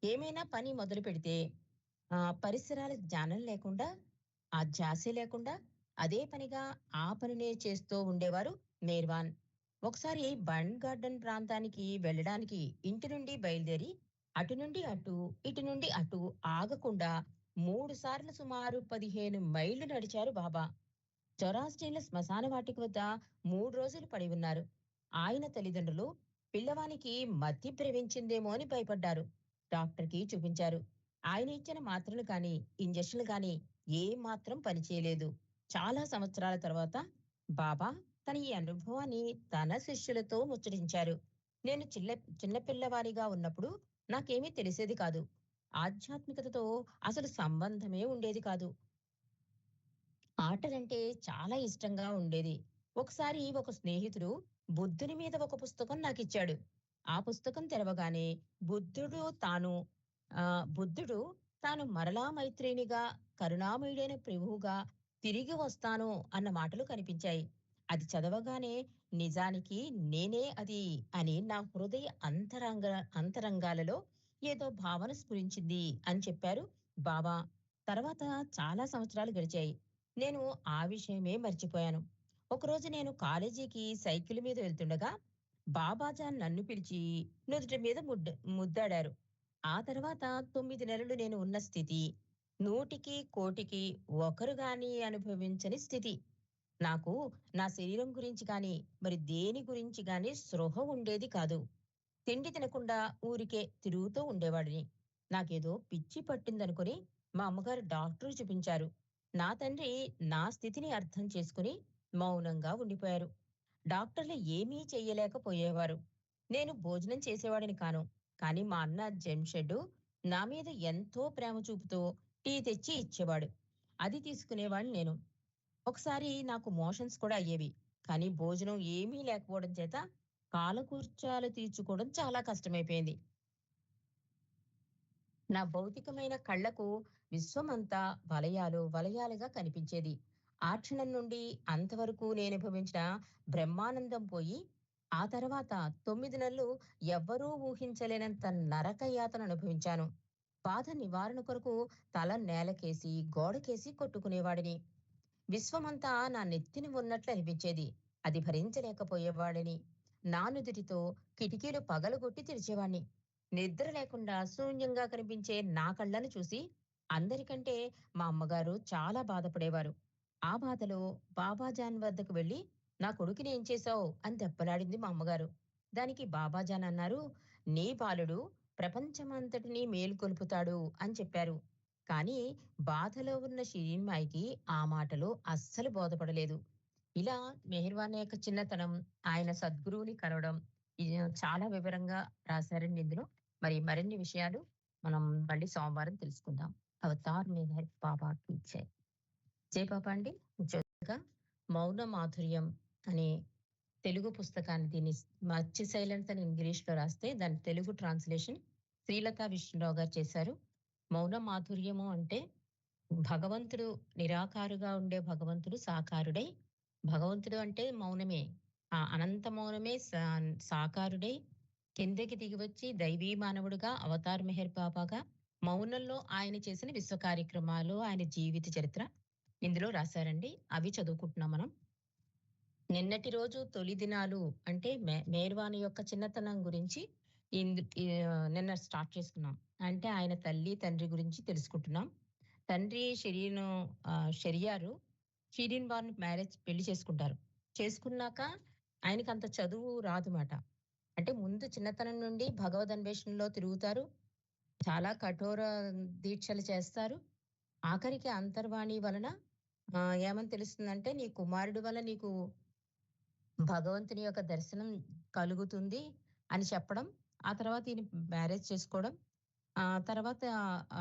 ఏమైనా పని మొదలు పెడితే పరిసరాల జ్ఞానం లేకుండా, ఆ ధ్యాసే లేకుండా అదే పనిగా ఆ పనినే చేస్తూ ఉండేవారు మేర్వాన్. ఒకసారి బండ్ గార్డెన్ ప్రాంతానికి వెళ్ళడానికి ఇంటి నుండి బయలుదేరి అటు నుండి అటు, ఇటు నుండి అటు ఆగకుండా 3 సార్లు సుమారు 15 మైళ్ళు నడిచారు బాబా. జొరాస్ట్రియన్ల శ్మశాన వాటిక వద్ద 3 రోజులు పడి ఉన్నారు. ఆయన తల్లిదండ్రులు పిల్లవానికి మతి భ్రమించిందేమో అని భయపడ్డారు. డాక్టర్‌కి చూపించారు. ఆయన ఇచ్చిన మాత్రలు కానీ, ఇంజెక్షన్‌లు కానీ ఏం మాత్రం పనిచేయలేదు. చాలా సంవత్సరాల తర్వాత బాబా తన ఈ అనుభవాన్ని తన శిష్యులతో ముచ్చటించారు. నేను చిన్న పిల్లవాడిగా ఉన్నప్పుడు నాకేమీ తెలిసేది కాదు. ఆధ్యాత్మికతతో అసలు సంబంధమే ఉండేది కాదు. ఆటలంటే చాలా ఇష్టంగా ఉండేది. ఒకసారి ఒక స్నేహితుడు బుద్ధుని మీద ఒక పుస్తకం నాకిచ్చాడు. ఆ పుస్తకం తెరవగానే బుద్ధుడు తాను బుద్ధుడు తాను మరలా మైత్రేనిగా, కరుణామయుడైన ప్రభువుగా తిరిగి వస్తాను అన్న మాటలు కనిపించాయి. అది చదవగానే నిజానికి నేనే అది అని నా హృదయ అంతరంగాలలో ఏదో భావన స్ఫురించింది అని చెప్పారు బాబా. తర్వాత చాలా సంవత్సరాలు గడిచాయి. నేను ఆ విషయమే మర్చిపోయాను. ఒకరోజు నేను కాలేజీకి సైకిల్ మీద వెళ్తుండగా బాబాజాన్ నన్ను పిలిచి నుదుటి మీద ముద్దాడారు. ఆ తర్వాత 9 నెలలు నేను ఉన్న స్థితి, నూటికి కోటికి ఒకరు గాని అనుభవించని స్థితి. నాకు నా శరీరం గురించి గాని, మరి దేని గురించి గాని స్పృహ ఉండేది కాదు. తిండి తినకుండా ఊరికే తిరుగుతూ ఉండేవాడిని. నాకేదో పిచ్చి పట్టిందనుకుని మా అమ్మగారు డాక్టరు చూపించారు. నా తండ్రి నా స్థితిని అర్థం చేసుకుని మౌనంగా ఉండిపోయారు. డాక్టర్లు ఏమీ చెయ్యలేకపోయేవారు. నేను భోజనం చేసేవాడిని కాను. కానీ మా అన్న జంషెడ్డు నా మీద ఎంతో ప్రేమ చూపుతూ టీ తెచ్చి ఇచ్చేవాడు. అది తీసుకునేవాడిని నేను. ఒకసారి నాకు మోషన్స్ కూడా అయ్యేవి. కానీ భోజనం ఏమీ లేకపోవడం చేత కాలకృత్యాలు తీర్చుకోవడం చాలా కష్టమైపోయింది. నా భౌతికమైన కళ్ళకు విశ్వమంతా వలయాలు వలయాలుగా కనిపించేది. ఆ క్షణం నుండి అంతవరకు నేననుభవించిన బ్రహ్మానందం పోయి, ఆ తర్వాత 9 నెలలు ఎవ్వరూ ఊహించలేనంత నరక యాతన అనుభవించాను. బాధ నివారణ కొరకు తల నేలకేసి, గోడకేసి కొట్టుకునేవాడిని. విశ్వమంతా నా నెత్తిన ఉన్నట్లు అనిపించేది. అది భరించలేకపోయేవాడిని. నా నుదిటితో కిటికీలు పగలగొట్టి తెరిచేవాణ్ణి. నిద్ర లేకుండా శూన్యంగా కనిపించే నా కళ్ళను చూసి అందరికంటే మా అమ్మగారు చాలా బాధపడేవారు. ఆ బాధలో బాబాజాన్ వద్దకు వెళ్లి నా కొడుకుని ఏం చేశావు అని దెబ్బలాడింది మా అమ్మగారు. దానికి బాబాజాన్ అన్నారు, నీ బాలుడు ప్రపంచమంతటినీ మేల్కొల్పుతాడు అని చెప్పారు. కానీ బాధలో ఉన్న షిరిన్మాయికి ఆ మాటలు అస్సలు బోధపడలేదు. ఇలా మెహర్వాన్ యొక్క చిన్నతనం, ఆయన సద్గురువుని కలవడం ఇది చాలా వివరంగా రాశారండి ఇందులో. మరి మరిన్ని విషయాలు మనం మళ్ళీ సోమవారం తెలుసుకుందాం. అవతార్ మెహర్ బాబా కీ జై. జై బాబా అండి. జ్యోతిగా మౌన మాధుర్యం అనే తెలుగు పుస్తకాన్ని దీన్ని మత్స్య సైలెన్స్ అని ఇంగ్లీష్‌లో రాస్తే దాని తెలుగు ట్రాన్స్‌లేషన్ శ్రీలత విష్ణురావు గారు చేశారు. మౌన మాధుర్యము అంటే భగవంతుడు నిరాకారుగా ఉండే భగవంతుడు సాకారుడై, భగవంతుడు అంటే మౌనమే. ఆ అనంత మౌనమే సాకారుడై కిందకి దిగివచ్చి దైవీ మానవుడుగా అవతార్ మెహర్ బాబాగా మౌనంలో ఆయన చేసిన విశ్వ కార్యక్రమాలు, ఆయన జీవిత చరిత్ర ఇందులో రాశారండి. అవి చదువుకుంటున్నాం మనం. నిన్నటి రోజు తొలి దినాలు అంటే మేర్వాణి యొక్క చిన్నతనం గురించి నిన్న స్టార్ట్ చేసుకున్నాం. అంటే ఆయన తల్లి, తండ్రి గురించి తెలుసుకుంటున్నాం. తండ్రి షెరియారు షిరిన్ వారిని పెళ్లి చేసుకుంటారు. చేసుకున్నాక ఆయనకంత చదువు రాదుమాట. అంటే ముందు చిన్నతనం నుండి భగవద్ అన్వేషణలో తిరుగుతారు. చాలా కఠోర దీక్షలు చేస్తారు. ఆఖరికి అంతర్వాణి వలన ఏమని తెలుస్తుందంటే, నీ కుమారుడి వల్ల నీకు భగవంతుని యొక్క దర్శనం కలుగుతుంది అని చెప్పడం. ఆ తర్వాత ఈయన మ్యారేజ్ చేసుకోవడం. తర్వాత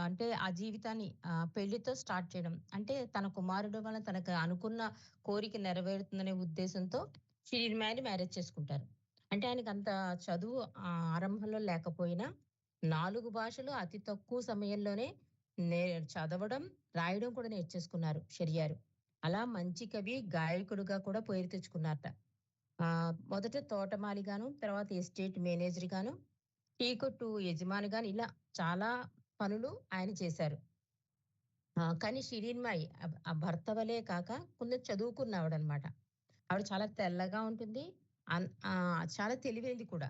అంటే ఆ జీవితాన్ని పెళ్లితో స్టార్ట్ చేయడం. అంటే తన కుమారుడు వలన తనకు అనుకున్న కోరిక నెరవేరుతుందనే ఉద్దేశంతో షిరిన్‌మాయిని మ్యారేజ్ చేసుకుంటారు. అంటే ఆయనకంత చదువు ఆరంభంలో లేకపోయినా 4 భాషలు అతి తక్కువ సమయంలోనే నే చదవడం, రాయడం కూడా నేర్చేసుకున్నారు షెరియారు. అలా మంచి కవి, గాయకుడుగా కూడా పేరు తెచ్చుకున్నారట. మొదట తోటమాలిగాను, తర్వాత ఎస్టేట్ మేనేజర్‌గాను, టీ కొట్టు యజమానిగాను ఇలా చాలా పనులు ఆయన చేశారు. కానీ షిరిన్‌మాయి ఆ భర్త వలే కాక కొంచెం చదువుకున్నావిడనమాట. ఆవిడ చాలా తెల్లగా ఉంటుంది. చాలా తెలివైనది కూడా.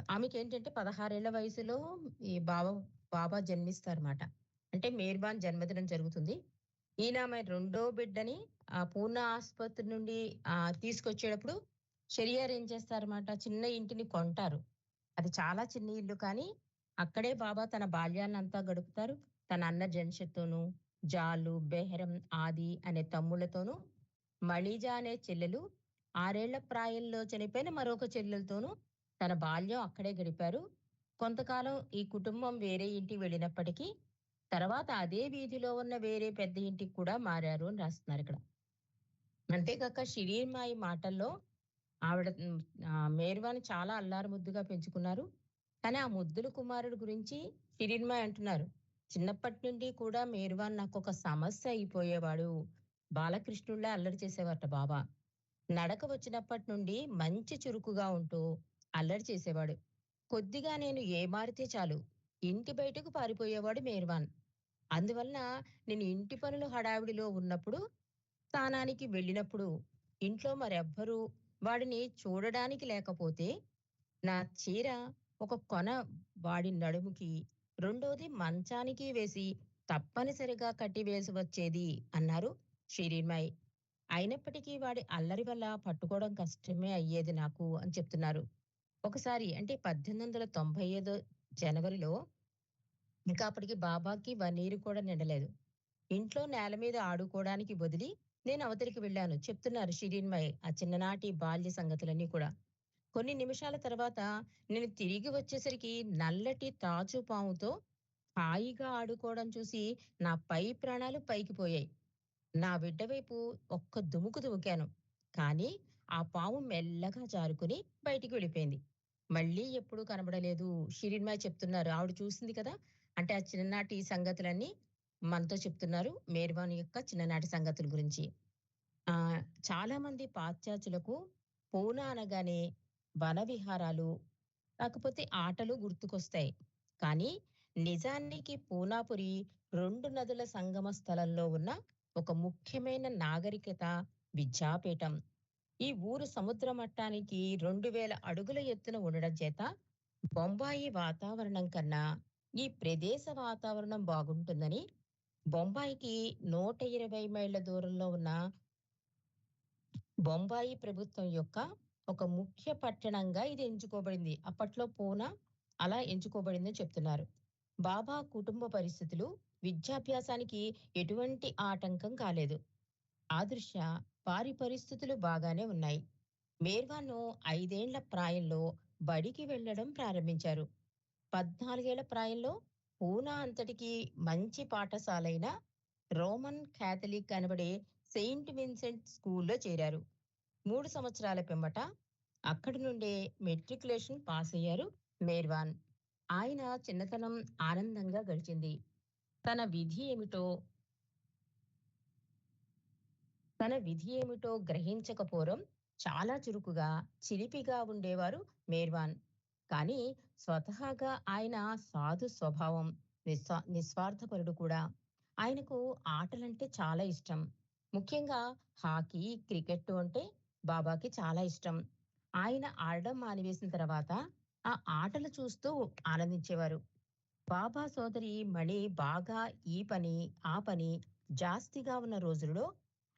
ఆమెకేంటంటే 16 ఏళ్ల వయసులో ఈ బాబా జన్మిస్తారన్నమాట. అంటే మెహర్బాన్ జన్మదినం జరుగుతుంది. ఈయన ఆమె రెండో బిడ్డని పూనా ఆసుపత్రి నుండి తీసుకొచ్చేటప్పుడు షెరియార్ ఏం చేస్తారన్నమాట, చిన్న ఇంటిని కొంటారు. అది చాలా చిన్న ఇల్లు కానీ, అక్కడే బాబా తన బాల్యాన్నంతా గడుపుతారు. తన అన్న జంషెడ్‌తోనూ, జాలు, బెహరం, ఆది అనే తమ్ముళ్ళతోనూ, మళీజా అనే చెల్లెలు, 6 ఏళ్ల ప్రాయంలో చనిపోయిన మరొక చెల్లెలతోనూ తన బాల్యం అక్కడే గడిపారు. కొంతకాలం ఈ కుటుంబం వేరే ఇంటికి వెళ్ళినప్పటికీ, తర్వాత అదే వీధిలో ఉన్న వేరే పెద్ద ఇంటికి కూడా మారారు అని రాస్తున్నారిక్కడ. అంతేగాక షిరీన్ మాయి మాటల్లో ఆవిడ మేర్వాని చాలా అల్లారు ముద్దుగా పెంచుకున్నారు. కానీ ఆ ముద్దుల కుమారుడు గురించి షిరీన్ మాయి అంటున్నారు. చిన్నప్పటి నుండి కూడా మేర్వాన్ నాకొక సమస్య అయిపోయేవాడు. బాలకృష్ణుడిలా అల్లరి చేసేవారట బాబా. నడక వచ్చినప్పటి నుండి మంచి చురుకుగా ఉంటూ అల్లరి చేసేవాడు. కొద్దిగా నేను ఏమారితే చాలు ఇంటి బయటకు పారిపోయేవాడు మేర్వాన్. అందువలన నేను ఇంటి పనుల హడావిడిలో ఉన్నప్పుడు, స్థానానికి వెళ్ళినప్పుడు ఇంట్లో మరెవ్వరూ వాడిని చూడడానికి లేకపోతే, నా చీర ఒక కొన వాడి నడుముకి, రెండోది మంచానికి వేసి తప్పనిసరిగా కట్టివేసి వచ్చేది అన్నారు షిరీన్‌మాయి. అయినప్పటికీ వాడి అల్లరి వల్ల పట్టుకోవడం కష్టమే అయ్యేది నాకు అని చెప్తున్నారు. ఒకసారి అంటే 1895 జనవరిలో, ఇంకా అప్పటికి బాబాకి 1 ఇయర్ కూడా నిండలేదు. ఇంట్లో నేల మీద ఆడుకోవడానికి వదిలి నేను అవతలికి వెళ్ళాను చెప్తున్నారు షిరీన్‌మాయి. ఆ చిన్ననాటి బాల్య సంగతులన్నీ కూడా. కొన్ని నిమిషాల తర్వాత నేను తిరిగి వచ్చేసరికి నల్లటి తాచు పాముతో హాయిగా ఆడుకోవడం చూసి నా పై ప్రాణాలు పైకి పోయాయి. నా బిడ్డ వైపు ఒక్క దుముకు దుమికాను. కానీ ఆ పాము మెల్లగా జారుకుని బయటికి వెళ్ళిపోయింది. మళ్ళీ ఎప్పుడూ కనబడలేదు. షిరిన్మాయ్ చెప్తున్నారు. ఆవిడ చూసింది కదా! అంటే ఆ చిన్ననాటి సంగతులన్నీ మనతో చెప్తున్నారు. మేర్వాని యొక్క చిన్ననాటి సంగతుల గురించి. చాలామంది పాశ్చాత్యులకు పూనా అనగానే వన విహారాలు, కాకపోతే ఆటలు గుర్తుకొస్తాయి. కానీ నిజానికి పూనాపురి 2 నదుల సంగమ స్థలంలో ఉన్న ఒక ముఖ్యమైన నాగరికత విద్యాపీఠం. ఈ ఊరు సముద్ర మట్టానికి 2000 అడుగుల ఎత్తున ఉండడం చేత బొంబాయి వాతావరణం కన్నా ఈ ప్రదేశ వాతావరణం బాగుంటుందని బొంబాయికి 120 మైళ్ళ దూరంలో ఉన్న బొంబాయి ప్రభుత్వం యొక్క ఒక ముఖ్య పట్టణంగా ఇది ఎంచుకోబడింది. అప్పట్లో పూనా అలా ఎంచుకోబడిందని చెప్తున్నారు. బాబా కుటుంబ పరిస్థితులు విద్యాభ్యాసానికి ఎటువంటి ఆటంకం కాలేదు. ఆ దృష్ట్యా వారి పరిస్థితులు బాగానే ఉన్నాయి. మేర్వాను 5 ఏళ్ల ప్రాయంలో బడికి వెళ్ళడం ప్రారంభించారు. 14 ఏళ్ల ప్రాయంలో పూనా అంతటికి మంచి పాఠశాలైన రోమన్ క్యాథలిక్ అనబడే సెయింట్ విన్సెంట్ స్కూల్‌లో చేరారు. 3 సంవత్సరాల పిమ్మట అక్కడి నుండే మెట్రిక్యులేషన్ పాస్ అయ్యారు మేర్వాన్. ఆయన చిన్నతనం ఆనందంగా గడిచింది. తన విధి ఏమిటో తన విధి ఏమిటో గ్రహించకపోవడం చాలా చురుకుగా, చిలిపిగా ఉండేవారు మేర్వాన్. కానీ స్వతహాగా ఆయన సాధు స్వభావం, నిస్వార్థపరుడు కూడా. ఆయనకు ఆటలంటే చాలా ఇష్టం. ముఖ్యంగా హాకీ, క్రికెట్ అంటే బాబాకి చాలా ఇష్టం. ఆయన ఆడడం మానివేసిన తర్వాత ఆ ఆటలు చూస్తూ ఆనందించేవారు. బాబా సోదరి మణి బాగా ఈ పని, ఆ పని జాస్తిగా ఉన్న రోజుల్లో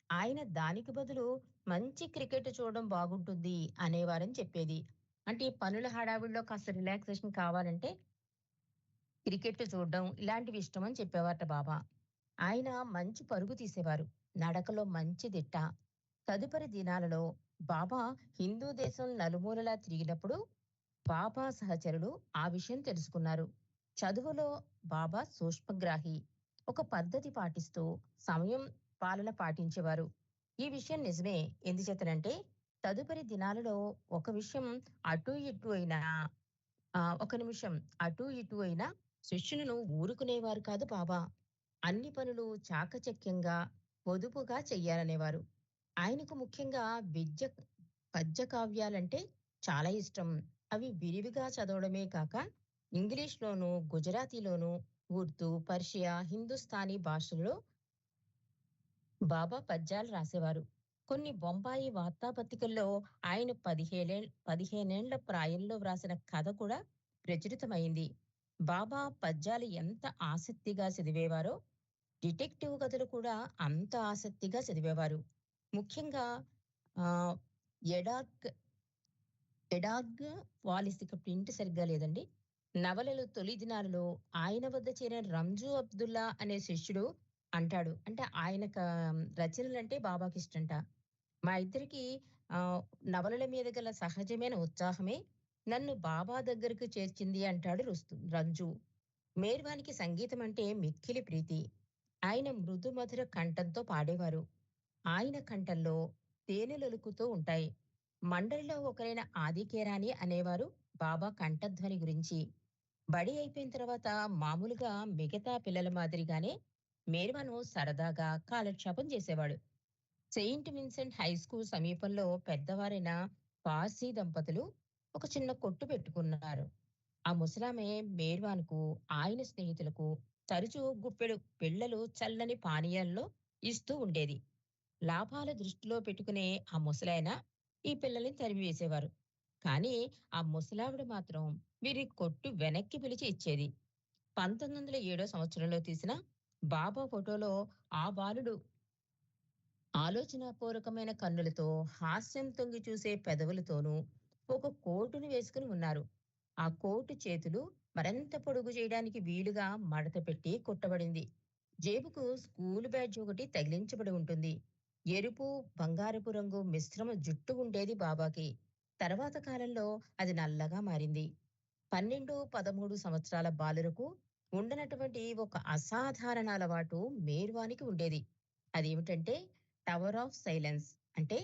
ఆయన దానికి బదులు మంచి క్రికెట్ చూడడం బాగుంటుంది అనేవారని చెప్పేది. అంటే ఈ పనుల హడావిడిలో కాస్త రిలాక్సేషన్ కావాలంటే క్రికెట్ చూడడం ఇలాంటివి ఇష్టమని చెప్పేవారట బాబా. ఆయన మంచి పరుగు తీసేవారు. నడకలో మంచి దిట్ట. తదుపరి దినాలలో బాబా హిందూ దేశం నలుమూలలా తిరిగినప్పుడు బాబా సహచరులు ఆ విషయం తెలుసుకున్నారు. చదువులో బాబా సూక్ష్మగ్రాహి. ఒక పద్ధతి పాటిస్తూ సమయం పాలన పాటించేవారు. ఈ విషయం నిజమే. ఎందుచేతనంటే తదుపరి దినాలలో ఒక విషయం అటు ఇటు అయినా ఒక నిమిషం అటు ఇటు అయినా శిష్యులను ఊరుకునేవారు కాదు బాబా. అన్ని పనులు చాకచక్యంగా, పొదుపుగా చెయ్యాలనేవారు. ఆయనకు ముఖ్యంగా పద్య కావ్యాలంటే చాలా ఇష్టం. అవి విరివిగా చదవడమే కాక ఇంగ్లీష్‌లోనూ, గుజరాతీలోనూ, ఉర్దూ, పర్షియా, హిందుస్థానీ భాషల్లో బాబా పద్యాలు రాసేవారు. కొన్ని బొంబాయి వార్తాపత్రికల్లో ఆయన 15ఏళ్ల ప్రాయంలో వ్రాసిన కథ కూడా ప్రచురితమైంది. బాబా పద్యాలు ఎంత ఆసక్తిగా చదివేవారో, డిటెక్టివ్ కథలు కూడా అంత ఆసక్తిగా చదివేవారు. ముఖ్యంగా ఆహ్, ఎడార్క్ ఎడార్గ్ వాలిస్ ఇక ప్రింట్ సరిగ్గా లేదండి. నవలలు తొలి దినాలలో ఆయన వద్ద చేరిన రంజు అబ్దుల్లా అనే శిష్యుడు అంటాడు. అంటే ఆయన రచనలంటే బాబాకిష్టంట. మా ఇద్దరికీ ఆహ్, నవలల మీద గల సహజమైన ఉత్సాహమే నన్ను బాబా దగ్గరకు చేర్చింది అంటాడు రంజు. మేర్వానికి సంగీతం అంటే మిక్కిలి ప్రీతి. ఆయన మృదుమధుర కంఠంతో పాడేవారు. ఆయన కంఠంలో తేనెలొలుకుతూ ఉంటాయి. మండలిలో ఒకరైన ఆదికేరాని అనేవారు బాబా కంఠధ్వని గురించి. బడి అయిపోయిన తర్వాత మామూలుగా మిగతా పిల్లల మాదిరిగానే మేర్వాను సరదాగా కాలక్షేపం చేసేవాడు. సెయింట్ విన్సెంట్ హై స్కూల్ సమీపంలో పెద్దవారైన పార్సీ దంపతులు ఒక చిన్న కొట్టు పెట్టుకున్నారు. ఆ ముసలామె మేర్వాన్కు, ఆయన స్నేహితులకు తరచూ గుప్పెడు పిల్లలు చల్లని పానీయాల్లో ఇస్తూ ఉండేది. లాభాల దృష్టిలో పెట్టుకునే ఆ ముసలాయన ఈ పిల్లల్ని తరిమివేసేవారు. కానీ ఆ ముసలావిడ మాత్రం వీరి కొట్టు వెనక్కి పిలిచి ఇచ్చేది. 1907 సంవత్సరంలో తీసిన బాబా ఫోటోలో ఆ బాలుడు ఆలోచనాపూర్వకమైన కన్నులతో, హాస్యం తొంగి చూసే పెదవులతోనూ ఒక కోటును వేసుకుని ఉన్నారు. ఆ కోటు చేతులు మరింత పొడుగు చేయడానికి వీలుగా మడత పెట్టి కుట్టబడింది. జేబుకు స్కూలు బ్యాడ్జ్ ఒకటి తగిలించబడి ఉంటుంది. ఎరుపు, బంగారపు రంగు మిశ్రమ జుట్టు ఉండేది బాబాకి. తర్వాత కాలంలో అది నల్లగా మారింది. 12, 13 సంవత్సరాల బాలురకు ఉండనటువంటి ఒక అసాధారణ అలవాటు మేర్వానికి ఉండేది. అదేమిటంటే టవర్ ఆఫ్ సైలెన్స్, అంటే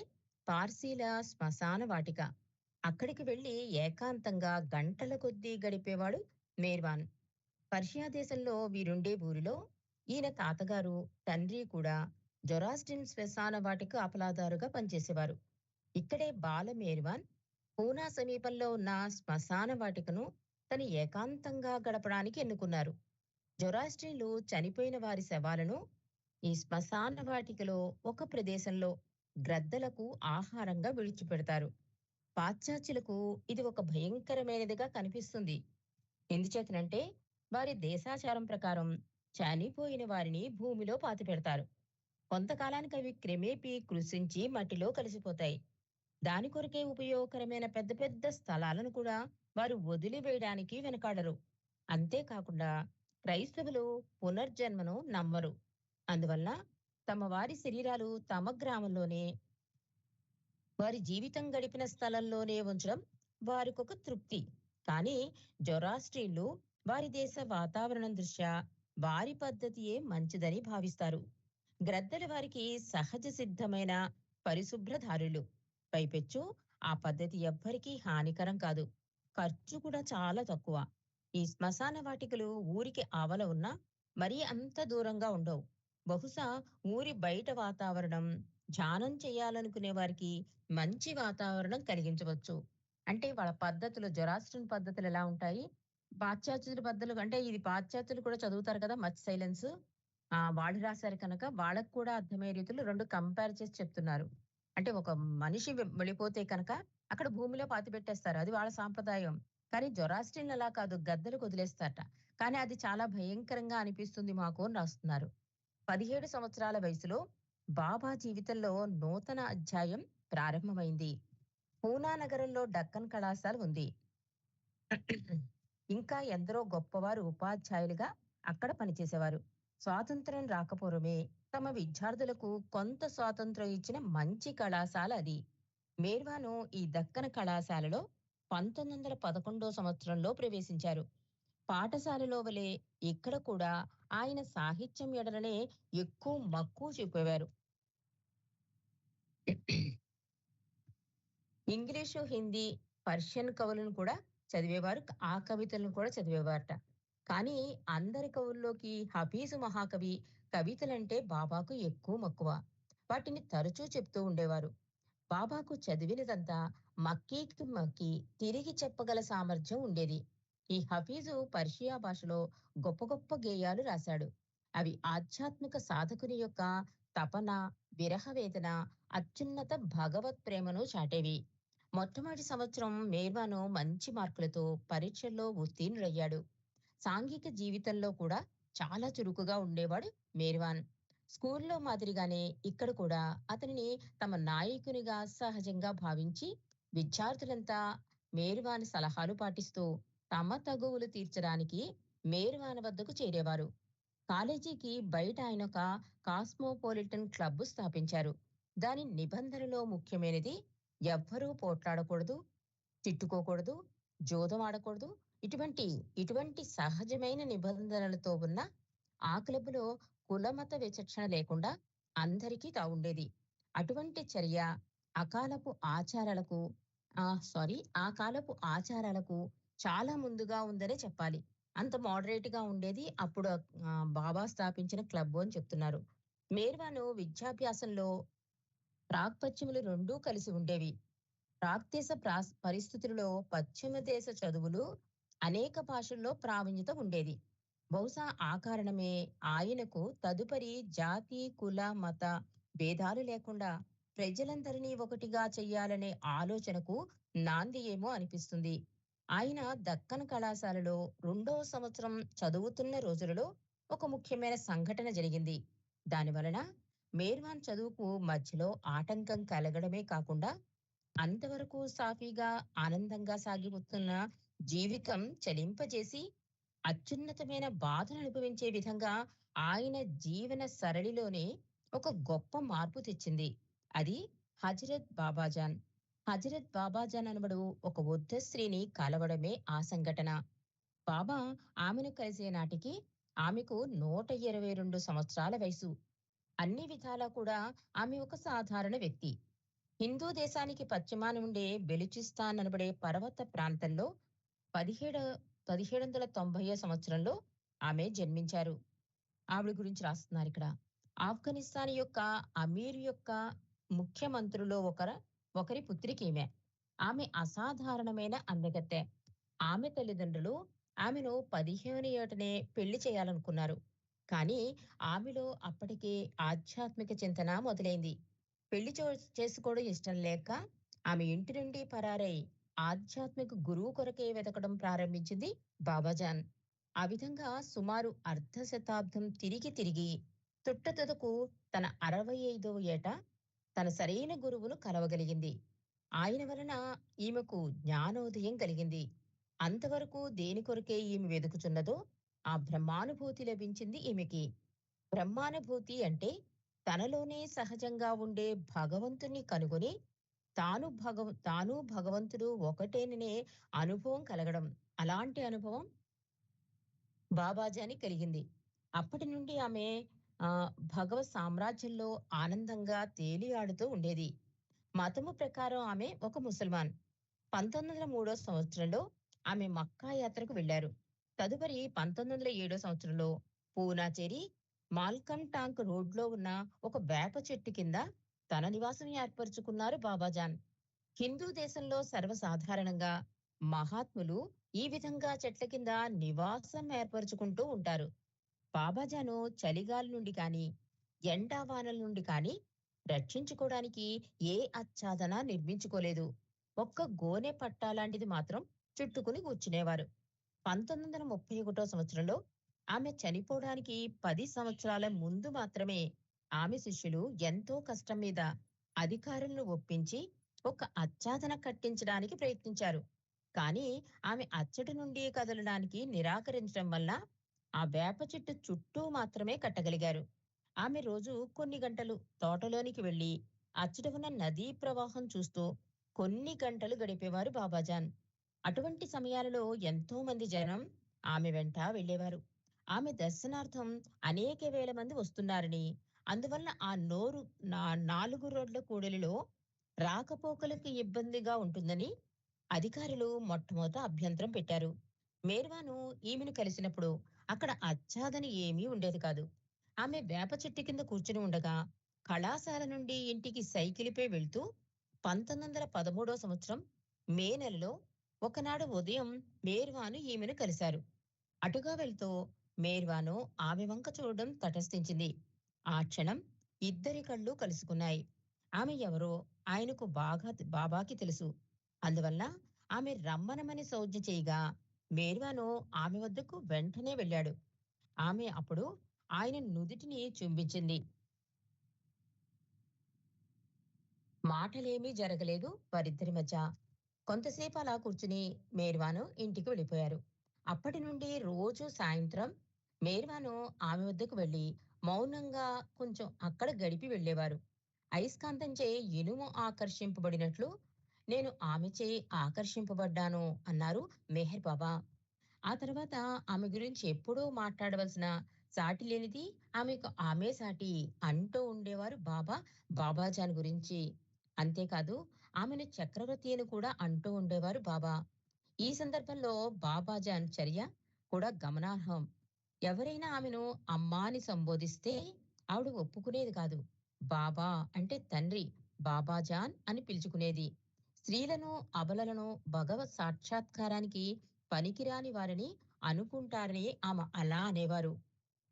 పార్సీల శ్మశాన వాటిక. అక్కడికి వెళ్లి ఏకాంతంగా గంటల కొద్దీ గడిపేవాడు మేర్వాన్. పర్షియా దేశంలో వీరుండే ఊరిలో ఈయన తాతగారు, తండ్రి కూడా జొరాస్ట్రియన్ శ్మశాన వాటిక కాపలాదారుగా పనిచేసేవారు. ఇక్కడే బాల మేర్వాన్ పూనా సమీపంలో ఉన్న శ్మశాన వాటికను తను ఏకాంతంగా గడపడానికి ఎన్నుకున్నారు. జొరాస్ట్రియన్లు చనిపోయిన వారి శవాలను ఈ శ్మశాన వాటికలో ఒక ప్రదేశంలో గ్రద్దలకు ఆహారంగా విడిచిపెడతారు. పాశ్చాత్యులకు ఇది ఒక భయంకరమైనదిగా కనిపిస్తుంది. ఎందుచేతనంటే వారి దేశాచారం ప్రకారం చనిపోయిన వారిని భూమిలో పాతిపెడతారు. కొంతకాలానికి అవి క్రమేపీ కృషించి మట్టిలో కలిసిపోతాయి. దాని కొరకే ఉపయోగకరమైన పెద్ద పెద్ద స్థలాలను కూడా వారు వదిలివేయడానికి వెనకాడరు. అంతేకాకుండా క్రైస్తవులు పునర్జన్మను నమ్మరు. అందువల్ల తమ వారి శరీరాలు తమ గ్రామంలోనే, వారి జీవితం గడిపిన స్థలంలోనే ఉంచడం వారికొక తృప్తి. కానీ జొరాస్ట్రియన్లు వారి దేశ వాతావరణం దృష్ట్యా వారి పద్ధతియే మంచిదని భావిస్తారు. గ్రద్దలు వారికి సహజ సిద్ధమైన పరిశుభ్రధారులు. పైపెచ్చు ఆ పద్ధతి ఎవ్వరికీ హానికరం కాదు. ఖర్చు కూడా చాలా తక్కువ. ఈ శ్మశాన వాటికలు ఊరికి ఆవల ఉన్నా మరీ అంత దూరంగా ఉండవు. బహుశా ఊరి బయట వాతావరణం, ధ్యానం చేయాలనుకునే వారికి మంచి వాతావరణం కలిగించవచ్చు. అంటే వాళ్ళ పద్ధతులు, జొరాస్ట్రియన్ పద్ధతులు ఎలా ఉంటాయి? పాశ్చాత్యుల పద్ధతులు అంటే ఇది పాశ్చాత్యులు కూడా చదువుతారు కదా! Much silence. వాళ్ళు రాశారు కనుక వాళ్ళకి కూడా అర్థమయ్యే రీతిలో 2 కంపేర్ చేసి చెప్తున్నారు. అంటే ఒక మనిషి వెళ్ళిపోతే కనుక అక్కడ భూమిలో పాతిపెట్టేస్తారు. అది వాళ్ళ సాంప్రదాయం. కానీ జొరాస్ట్రియన్లు అలా కాదు. గద్దలకు వదిలేస్తారట. కానీ అది చాలా భయంకరంగా అనిపిస్తుంది మాకు అని రాస్తున్నారు. 17 సంవత్సరాల వయసులో బాబా జీవితంలో నూతన అధ్యాయం ప్రారంభమైంది. పూనా నగరంలో డక్కన్ కళాశాల ఉంది. ఇంకా ఎందరో గొప్పవారు ఉపాధ్యాయులుగా అక్కడ పనిచేసేవారు. స్వాతంత్రం రాకపూర్వమే తమ విద్యార్థులకు కొంత స్వాతంత్రం ఇచ్చిన మంచి కళాశాల అది. మేర్వాను ఈ దక్కన కళాశాలలో 1911 సంవత్సరంలో ప్రవేశించారు. పాఠశాలలో వలె ఇక్కడ కూడా ఆయన సాహిత్యం ఎడలనే ఎక్కువ మక్కువ చూపేవారు. ఇంగ్లీషు, హిందీ, పర్షియన్ కవులను కూడా చదివేవారు. ఆ కవితలను కూడా చదివేవారట. కానీ అందరి కవుల్లోకి హఫీజు మహాకవి కవితలంటే బాబాకు ఎక్కువ మక్కువ. వాటిని తరచూ చెప్తూ ఉండేవారు. బాబాకు చదివినదంతా మక్కీకి మక్కి తిరిగి చెప్పగల సామర్థ్యం ఉండేది. ఈ హఫీజు పర్షియా భాషలో గొప్ప గొప్ప గేయాలు రాశాడు. అవి ఆధ్యాత్మిక సాధకుని యొక్క తపన, విరహ వేదన, అత్యున్నత భగవత్ ప్రేమను చాటేవి. మొట్టమొదటి సంవత్సరం మేర్వాను మంచి మార్కులతో పరీక్షల్లో ఉత్తీర్ణుడయ్యాడు. సాంఘిక జీవితంలో కూడా చాలా చురుకుగా ఉండేవాడు మేర్వాన్. స్కూల్లో మాదిరిగానే ఇక్కడ కూడా అతనిని తమ నాయకునిగా సహజంగా భావించి విద్యార్థులంతా మేర్వాన్ సలహాలు పాటిస్తూ తమ తగువులు తీర్చడానికి మేర్వాన్ వద్దకు చేరేవారు. కాలేజీకి బయట ఆయన ఒక కాస్మోపాలిటన్ క్లబ్ స్థాపించారు. దాని నిబంధనలో ముఖ్యమైనది ఎవ్వరూ పోట్లాడకూడదు, తిట్టుకోకూడదు, జూదం ఆడకూడదు. ఇటువంటి ఇటువంటి సహజమైన నిబంధనలతో ఉన్న ఆ క్లబ్‌లో కులమత విచక్షణ లేకుండా అందరికీ తావుండేది. అటువంటి చర్య అకాలపు ఆచారాలకు ఆ కాలపు ఆచారాలకు చాలా ముందుగా ఉందనే చెప్పాలి. అంత మోడరేట్‌గా ఉండేది. అప్పుడు బాబా స్థాపించిన క్లబ్బు అని చెప్తున్నారు. మేర్వాను విద్యాభ్యాసంలో ప్రాక్‌పశ్చిములు రెండూ కలిసి ఉండేవి. ప్రాగ్దేశ పరిస్థితులలో పశ్చిమ దేశ చదువులు అనేక భాషల్లో ప్రావీణ్యత ఉండేది. బహుశా ఆ కారణమే ఆయనకు తదుపరి జాతి, కుల, మత భేదాలు లేకుండా ప్రజలందరినీ ఒకటిగా చెయ్యాలనే ఆలోచనకు నాంది ఏమో అనిపిస్తుంది. ఆయన దక్కన్ కళాశాలలో రెండవ సంవత్సరం చదువుతున్న రోజులలో ఒక ముఖ్యమైన సంఘటన జరిగింది. దాని వలన మేర్వాన్ చదువుకు మధ్యలో ఆటంకం కలగడమే కాకుండా అంతవరకు సాఫీగా, ఆనందంగా సాగిపోతున్న జీవితం చలింపజేసి, అత్యున్నతమైన బాధను అనుభవించే విధంగా ఆయన జీవన సరళిలోనే ఒక గొప్ప మార్పు తెచ్చింది. అది హజరత్ బాబాజాన్. హజరత్ బాబాజాన్ అనబడు ఒక వృద్ధ స్త్రీని కలవడమే ఆ సంఘటన. బాబా ఆమెను కలిసే నాటికి ఆమెకు 122 సంవత్సరాల వయసు. అన్ని విధాలా కూడా ఆమె ఒక సాధారణ వ్యక్తి. హిందూ దేశానికి పశ్చిమాన ఉండే బెలూచిస్తాన్ అనబడే పర్వత ప్రాంతంలో 17 1790 సంవత్సరంలో ఆమె జన్మించారు. ఆవిడ గురించి రాస్తున్నారిక్కడ. ఆఫ్ఘనిస్తాన్ యొక్క అమీర్ యొక్క ముఖ్యమంత్రుల్లో ఒకరి పుత్రికీమె. ఆమె అసాధారణమైన అందగత్తె. ఆమె తల్లిదండ్రులు ఆమెను 15 ఏటనే పెళ్లి చేయాలనుకున్నారు. కానీ ఆమెలో అప్పటికే ఆధ్యాత్మిక చింతన మొదలైంది. పెళ్లి చేసుకోవడం ఇష్టం లేక ఆమె ఇంటి నుండి పరారై ఆధ్యాత్మిక గురువు కొరకే వెతకడం ప్రారంభించింది బాబాజాన్. ఆ విధంగా సుమారు అర్ధ శతాబ్దం తిరిగి తిరిగి తుట్టతుదకు తన 65వ ఏట తన సరైన గురువును కలవగలిగింది. ఆయన వలన ఈమెకు జ్ఞానోదయం కలిగింది. అంతవరకు దేని కొరకే ఈమె వెదుకుచున్నదో ఆ బ్రహ్మానుభూతి లభించింది ఈమెకి. బ్రహ్మానుభూతి అంటే తనలోనే సహజంగా ఉండే భగవంతుణ్ణి కనుగొని తాను భగవంతుడు ఒకటేననే అనుభవం కలగడం. అలాంటి అనుభవం బాబాజాని కలిగింది. అప్పటి నుండి ఆమె భగవత్ సామ్రాజ్యంలో ఆనందంగా తేలియాడుతూ ఉండేది. మతము ప్రకారం ఆమె ఒక ముసల్మాన్. 1903 సంవత్సరంలో ఆమె మక్కా యాత్రకు వెళ్లారు. తదుపరి 1907 సంవత్సరంలో పూనా చేరి మాల్కమ్ టాంక్ రోడ్లో ఉన్న ఒక వేప చెట్టు కింద తన నివాసం ఏర్పరచుకున్నారు బాబాజాన్. హిందూ దేశంలో సర్వసాధారణంగా మహాత్ములు ఈ విధంగా చెట్ల కింద నివాసం ఏర్పరచుకుంటూ ఉంటారు. బాబాజాను చలిగాలి నుండి కానీ, ఎండావానల నుండి కానీ రక్షించుకోవడానికి ఏ ఆచ్ఛాదన నిర్మించుకోలేదు. ఒక్క గోనె పట్టా లాంటిది మాత్రం చుట్టుకుని కూర్చునేవారు. 1931 సంవత్సరంలో ఆమె చనిపోవడానికి 10 సంవత్సరాల ముందు మాత్రమే ఆమె శిష్యులు ఎంతో కష్టం మీద అధికారులను ఒప్పించి ఒక ఆచ్ఛాదన కట్టించడానికి ప్రయత్నించారు. కానీ ఆమె అచ్చటి నుండి కదలడానికి నిరాకరించడం వల్ల ఆ వేప చెట్టు చుట్టూ మాత్రమే కట్టగలిగారు. ఆమె రోజు కొన్ని గంటలు తోటలోనికి వెళ్లి అచ్చట ఉన్న నదీ ప్రవాహం చూస్తూ కొన్ని గంటలు గడిపేవారు బాబాజాన్. అటువంటి సమయాలలో ఎంతో మంది జనం ఆమె వెంట వెళ్ళేవారు. ఆమె దర్శనార్థం అనేక వేల మంది వస్తున్నారని, అందువల్ల ఆ నాలుగు రోడ్ల కూడలిలో రాకపోకలకు ఇబ్బందిగా ఉంటుందని అధికారులు మొట్టమొదట అభ్యంతరం పెట్టారు. మేర్వాను ఈమెను కలిసినప్పుడు అక్కడ ఆచ్ఛాదన ఏమీ ఉండేది కాదు. ఆమె వేప చెట్టు కింద కూర్చుని ఉండగా కళాశాల నుండి ఇంటికి సైకిలుపై వెళ్తూ 1913 సంవత్సరం మే నెలలో ఒకనాడు ఉదయం మేర్వాను ఈమెను కలిశారు. అటుగా వెళ్తూ మేర్వాను ఆమె వంక చూడడం తటస్థించింది. ఆ క్షణం ఇద్దరి కళ్ళు కలుసుకున్నాయి. ఆమె ఎవరో ఆయనకు బాబాకి తెలుసు. అందువల్ల ఆమె రమ్మనమని సౌజ్ఞ చేయగా మేర్వాను ఆమె వద్దకు వెంటనే వెళ్ళాడు. ఆమె అప్పుడు ఆయన నుదిటిని చుంబించింది. మాటలేమీ జరగలేదు వారిద్దరి మధ్య. కొంతసేపు అలా కూర్చుని మేర్వాను ఇంటికి వెళ్ళిపోయారు. అప్పటి నుండి రోజు సాయంత్రం మేర్వాను ఆమె వద్దకు వెళ్ళి మౌనంగా కొంచెం అక్కడ గడిపి వెళ్ళేవారు. అయస్కాంతంచే ఇనుము ఆకర్షింపబడినట్లు నేను ఆమెచే ఆకర్షింపబడ్డాను అన్నారు మెహర్ బాబా. ఆ తర్వాత ఆమె గురించి ఎప్పుడూ మాట్లాడవలసిన సాటి లేనిది ఆమెకు ఆమె సాటి అంటూ ఉండేవారు బాబా, బాబాజాన్ గురించి. అంతేకాదు ఆమెను చక్రవర్తి అని కూడా అంటూ ఉండేవారు బాబా. ఈ సందర్భంలో బాబాజాన్ చర్య కూడా గమనార్హం. ఎవరైనా ఆమెను అమ్మా అని సంబోధిస్తే ఆవిడ ఒప్పుకునేది కాదు. బాబా అంటే తండ్రి, బాబాజాన్ అని పిలుచుకునేది. స్త్రీలను, అబలలను భగవత్ సాక్షాత్కారానికి పనికిరాని వారని అనుకుంటారని ఆమె అలా అనేవారు.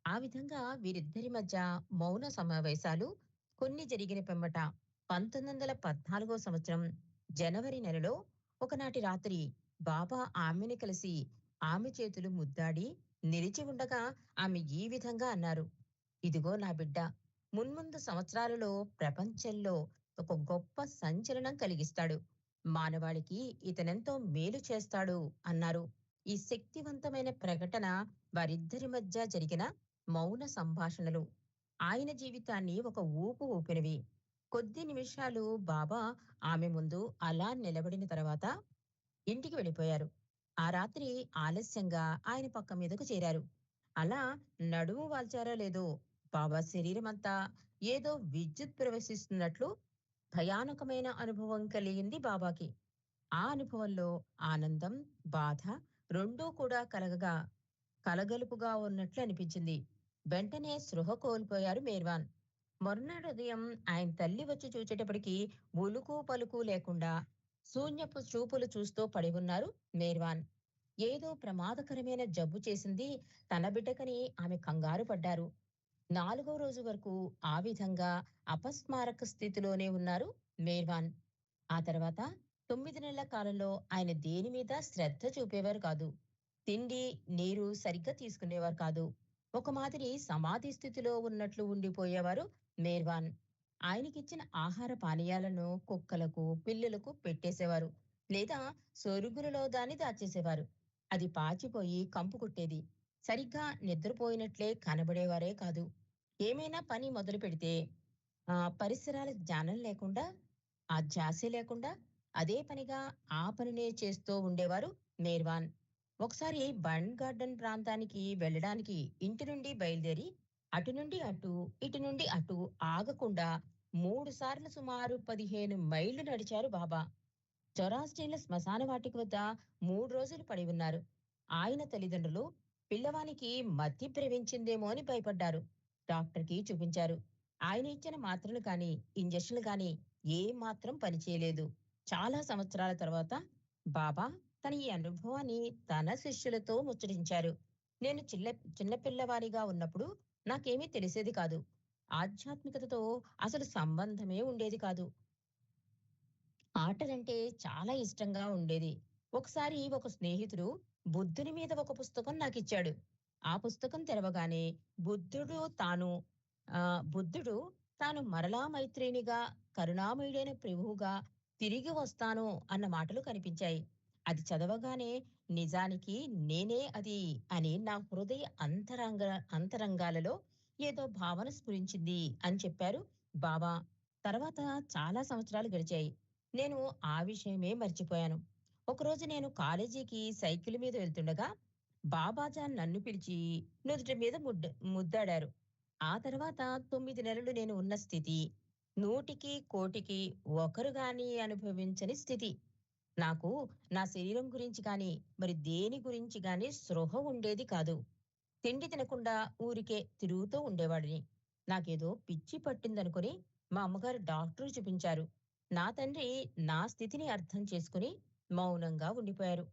ఆ విధంగా వీరిద్దరి మధ్య మౌన సమావేశాలు కొన్ని జరిగిన పిమ్మట 1914 సంవత్సరం జనవరి నెలలో ఒకనాటి రాత్రి బాబా ఆమెను కలిసి ఆమె చేతులు ముద్దాడి నిలిచి ఉండగా ఆమె ఈ విధంగా అన్నారు: ఇదిగో నా బిడ్డ, మున్ముందు సంవత్సరాలలో ప్రపంచంలో ఒక గొప్ప సంచలనం కలిగిస్తాడు. మానవాళికి ఇతనెంతో మేలు చేస్తాడు అన్నారు. ఈ శక్తివంతమైన ప్రకటన వారిద్దరి మధ్య జరిగిన మౌన సంభాషణలు ఆయన జీవితాన్ని ఒక ఊపు ఊపినవి. కొద్ది నిమిషాలు బాబా ఆమె ముందు అలా నిలబడిన తర్వాత ఇంటికి వెళ్ళిపోయారు. ఆ రాత్రి ఆలస్యంగా ఆయన పక్క మీదకు చేరారు. అలా నడుము వాల్చారో లేదో బాబా శరీరమంతా ఏదో విద్యుత్ ప్రవేశిస్తున్నట్లు భయానకమైన అనుభవం కలిగింది బాబాకి. ఆ అనుభవంలో ఆనందం, బాధ రెండూ కూడా కలగలుపుగా ఉన్నట్లు అనిపించింది. వెంటనే స్పృహ కోల్పోయారు మేర్వాన్. మరునాడు ఉదయం ఆయన తల్లి వచ్చి చూచేటప్పటికి ఉలుకు పలుకు లేకుండా శూన్యపు చూపులు చూస్తూ పడి ఉన్నారు మేర్వాన్. ఏదో ప్రమాదకరమైన జబ్బు చేసింది తన బిడ్డకని ఆమె కంగారు పడ్డారు. 4వ రోజు వరకు ఆ విధంగా అపస్మారక స్థితిలోనే ఉన్నారు మేర్వాన్. ఆ తర్వాత 9 నెలల కాలంలో ఆయన దేని మీద శ్రద్ధ చూపేవారు కాదు. తిండి, నీరు సరిగ్గా తీసుకునేవారు కాదు. ఒక మాదిరి సమాధి స్థితిలో ఉన్నట్లు ఉండిపోయేవారు మేర్వాన్. ఆయనకిచ్చిన ఆహార పానీయాలను కుక్కలకు, పిల్లులకు పెట్టేసేవారు. లేదా సొరుగులలో దాన్ని దాచేసేవారు. అది పాచిపోయి కంపు కొట్టేది. సరిగ్గా నిద్రపోయినట్లే కనబడేవారే కాదు. ఏమైనా పని మొదలు పెడితే పరిసరాల జ్ఞానం లేకుండా, ఆ ధ్యాసే లేకుండా అదే పనిగా ఆ పనినే చేస్తూ ఉండేవారు మేర్వాన్. ఒకసారి బండ్ గార్డెన్ ప్రాంతానికి వెళ్ళడానికి ఇంటి నుండి బయలుదేరి అటు నుండి అటు, ఇటు నుండి అటు ఆగకుండా 3 సార్లు సుమారు 15 మైళ్లు నడిచారు బాబా. జొరాస్ట్రియన్ల శ్మశాన వాటిక వద్ద 3 రోజులు పడి ఉన్నారు. ఆయన తల్లిదండ్రులు పిల్లవానికి మతి భ్రమించిందేమో అని భయపడ్డారు. డాక్టర్కి చూపించారు. ఆయన ఇచ్చిన మాత్రలు కాని, ఇంజెక్షన్లు కాని ఏ మాత్రం పనిచేయలేదు. చాలా సంవత్సరాల తర్వాత బాబా తన ఈ అనుభవాన్ని తన శిష్యులతో ముచ్చటించారు. నేను చిన్న పిల్లవాడిగా ఉన్నప్పుడు నాకేమీ తెలిసేది కాదు. ఆధ్యాత్మికతతో అసలు సంబంధమే ఉండేది కాదు. ఆటలంటే చాలా ఇష్టంగా ఉండేది. ఒకసారి ఒక స్నేహితుడు బుద్ధుని మీద ఒక పుస్తకం నాకిచ్చాడు. ఆ పుస్తకం తెరవగానే బుద్ధుడు తాను బుద్ధుడు తాను మరలా మైత్రేనిగా, కరుణామయుడైన ప్రభువుగా తిరిగి వస్తాను అన్న మాటలు కనిపించాయి. అది చదవగానే నిజానికి నేనే అది అని నా హృదయ అంతరంగాలలో ఏదో భావన స్ఫురించింది అని చెప్పారు బాబా. తర్వాత చాలా సంవత్సరాలు గడిచాయి. నేను ఆ విషయమే మర్చిపోయాను. ఒకరోజు నేను కాలేజీకి సైకిల్ మీద వెళ్తుండగా బాబాజాన్ నన్ను పిలిచి నుదుటి మీద ముద్దాడారు. ఆ తర్వాత 9 నెలలు నేను ఉన్న స్థితి, నూటికి కోటికి ఒకరు గాని అనుభవించని స్థితి. నాకు నా శరీరం గురించి గాని, మరి దేని గురించి గాని స్పృహ ఉండేది కాదు. తిండి తినకుండా ఊరికే తిరుగుతూ ఉండేవాడిని. నాకేదో పిచ్చి పట్టిందనుకుని మా అమ్మగారు డాక్టరు చూపించారు. నా తండ్రి నా స్థితిని అర్థం చేసుకుని మౌనంగా ఉండిపోయారు.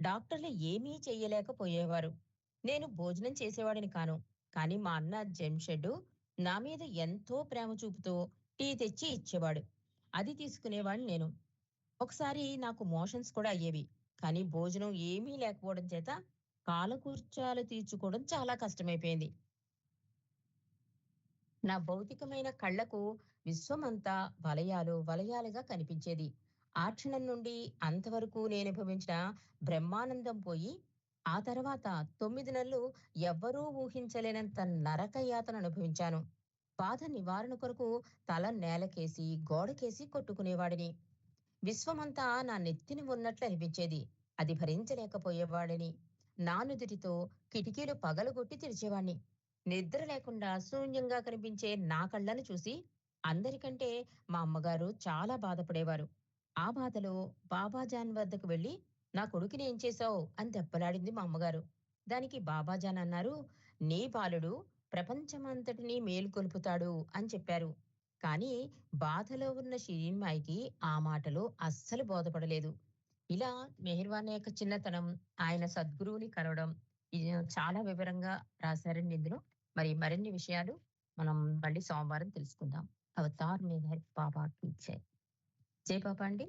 డాక్టర్లు ఏమీ చెయ్యలేకపోయేవారు. నేను భోజనం చేసేవాడిని కాను. కానీ మా అన్న జంషెడ్డు నా మీద ఎంతో ప్రేమ చూపుతూ టీ తెచ్చి ఇచ్చేవాడు. అది తీసుకునేవాడిని నేను. ఒకసారి నాకు మోషన్స్ కూడా అయ్యేవి. కానీ భోజనం ఏమీ లేకపోవడం చేత కాలకృత్యాలు తీర్చుకోవడం చాలా కష్టమైపోయింది. నా భౌతికమైన కళ్ళకు విశ్వమంతా వలయాలు వలయాలుగా కనిపించేది. ఆ క్షణం నుండి అంతవరకు నేననుభవించిన బ్రహ్మానందం పోయి, ఆ తర్వాత 9 నెలలు ఎవ్వరూ ఊహించలేనంత నరక యాతన అనుభవించాను. బాధ నివారణ కొరకు తల నేలకేసి, గోడకేసి కొట్టుకునేవాడిని. విశ్వమంతా నా నెత్తిన ఉన్నట్లు అనిపించేది. అది భరించలేకపోయేవాడిని. నా నుదిటితో కిటికీలు పగలగొట్టి తెరిచేవాణ్ణి. నిద్ర లేకుండా శూన్యంగా కనిపించే నా కళ్ళను చూసి అందరికంటే మా అమ్మగారు చాలా బాధపడేవారు. ఆ బాధలో బాబాజాన్ వద్దకు వెళ్లి, "నా కొడుకుని ఏం చేశావు?" అని దెబ్బలాడింది మా అమ్మగారు. దానికి బాబాజాన్ అన్నారు, "నీ బాలుడు ప్రపంచమంతటినీ మేలుకొలుపుతాడు" అని చెప్పారు. కానీ బాధలో ఉన్న షిరిన్‌మాయికి ఆ మాటలు అస్సలు బోధపడలేదు. ఇలా మెహర్‌వాన్ యొక్క చిన్నతనం, ఆయన సద్గురువుని కలవడం, ఇది చాలా వివరంగా రాశారండి ఇందులో. మరి మరిన్ని విషయాలు మనం మళ్ళీ సోమవారం తెలుసుకుందాం. అవతార్ మెహర్ బాబా కీ జై. జై బాబా అండి.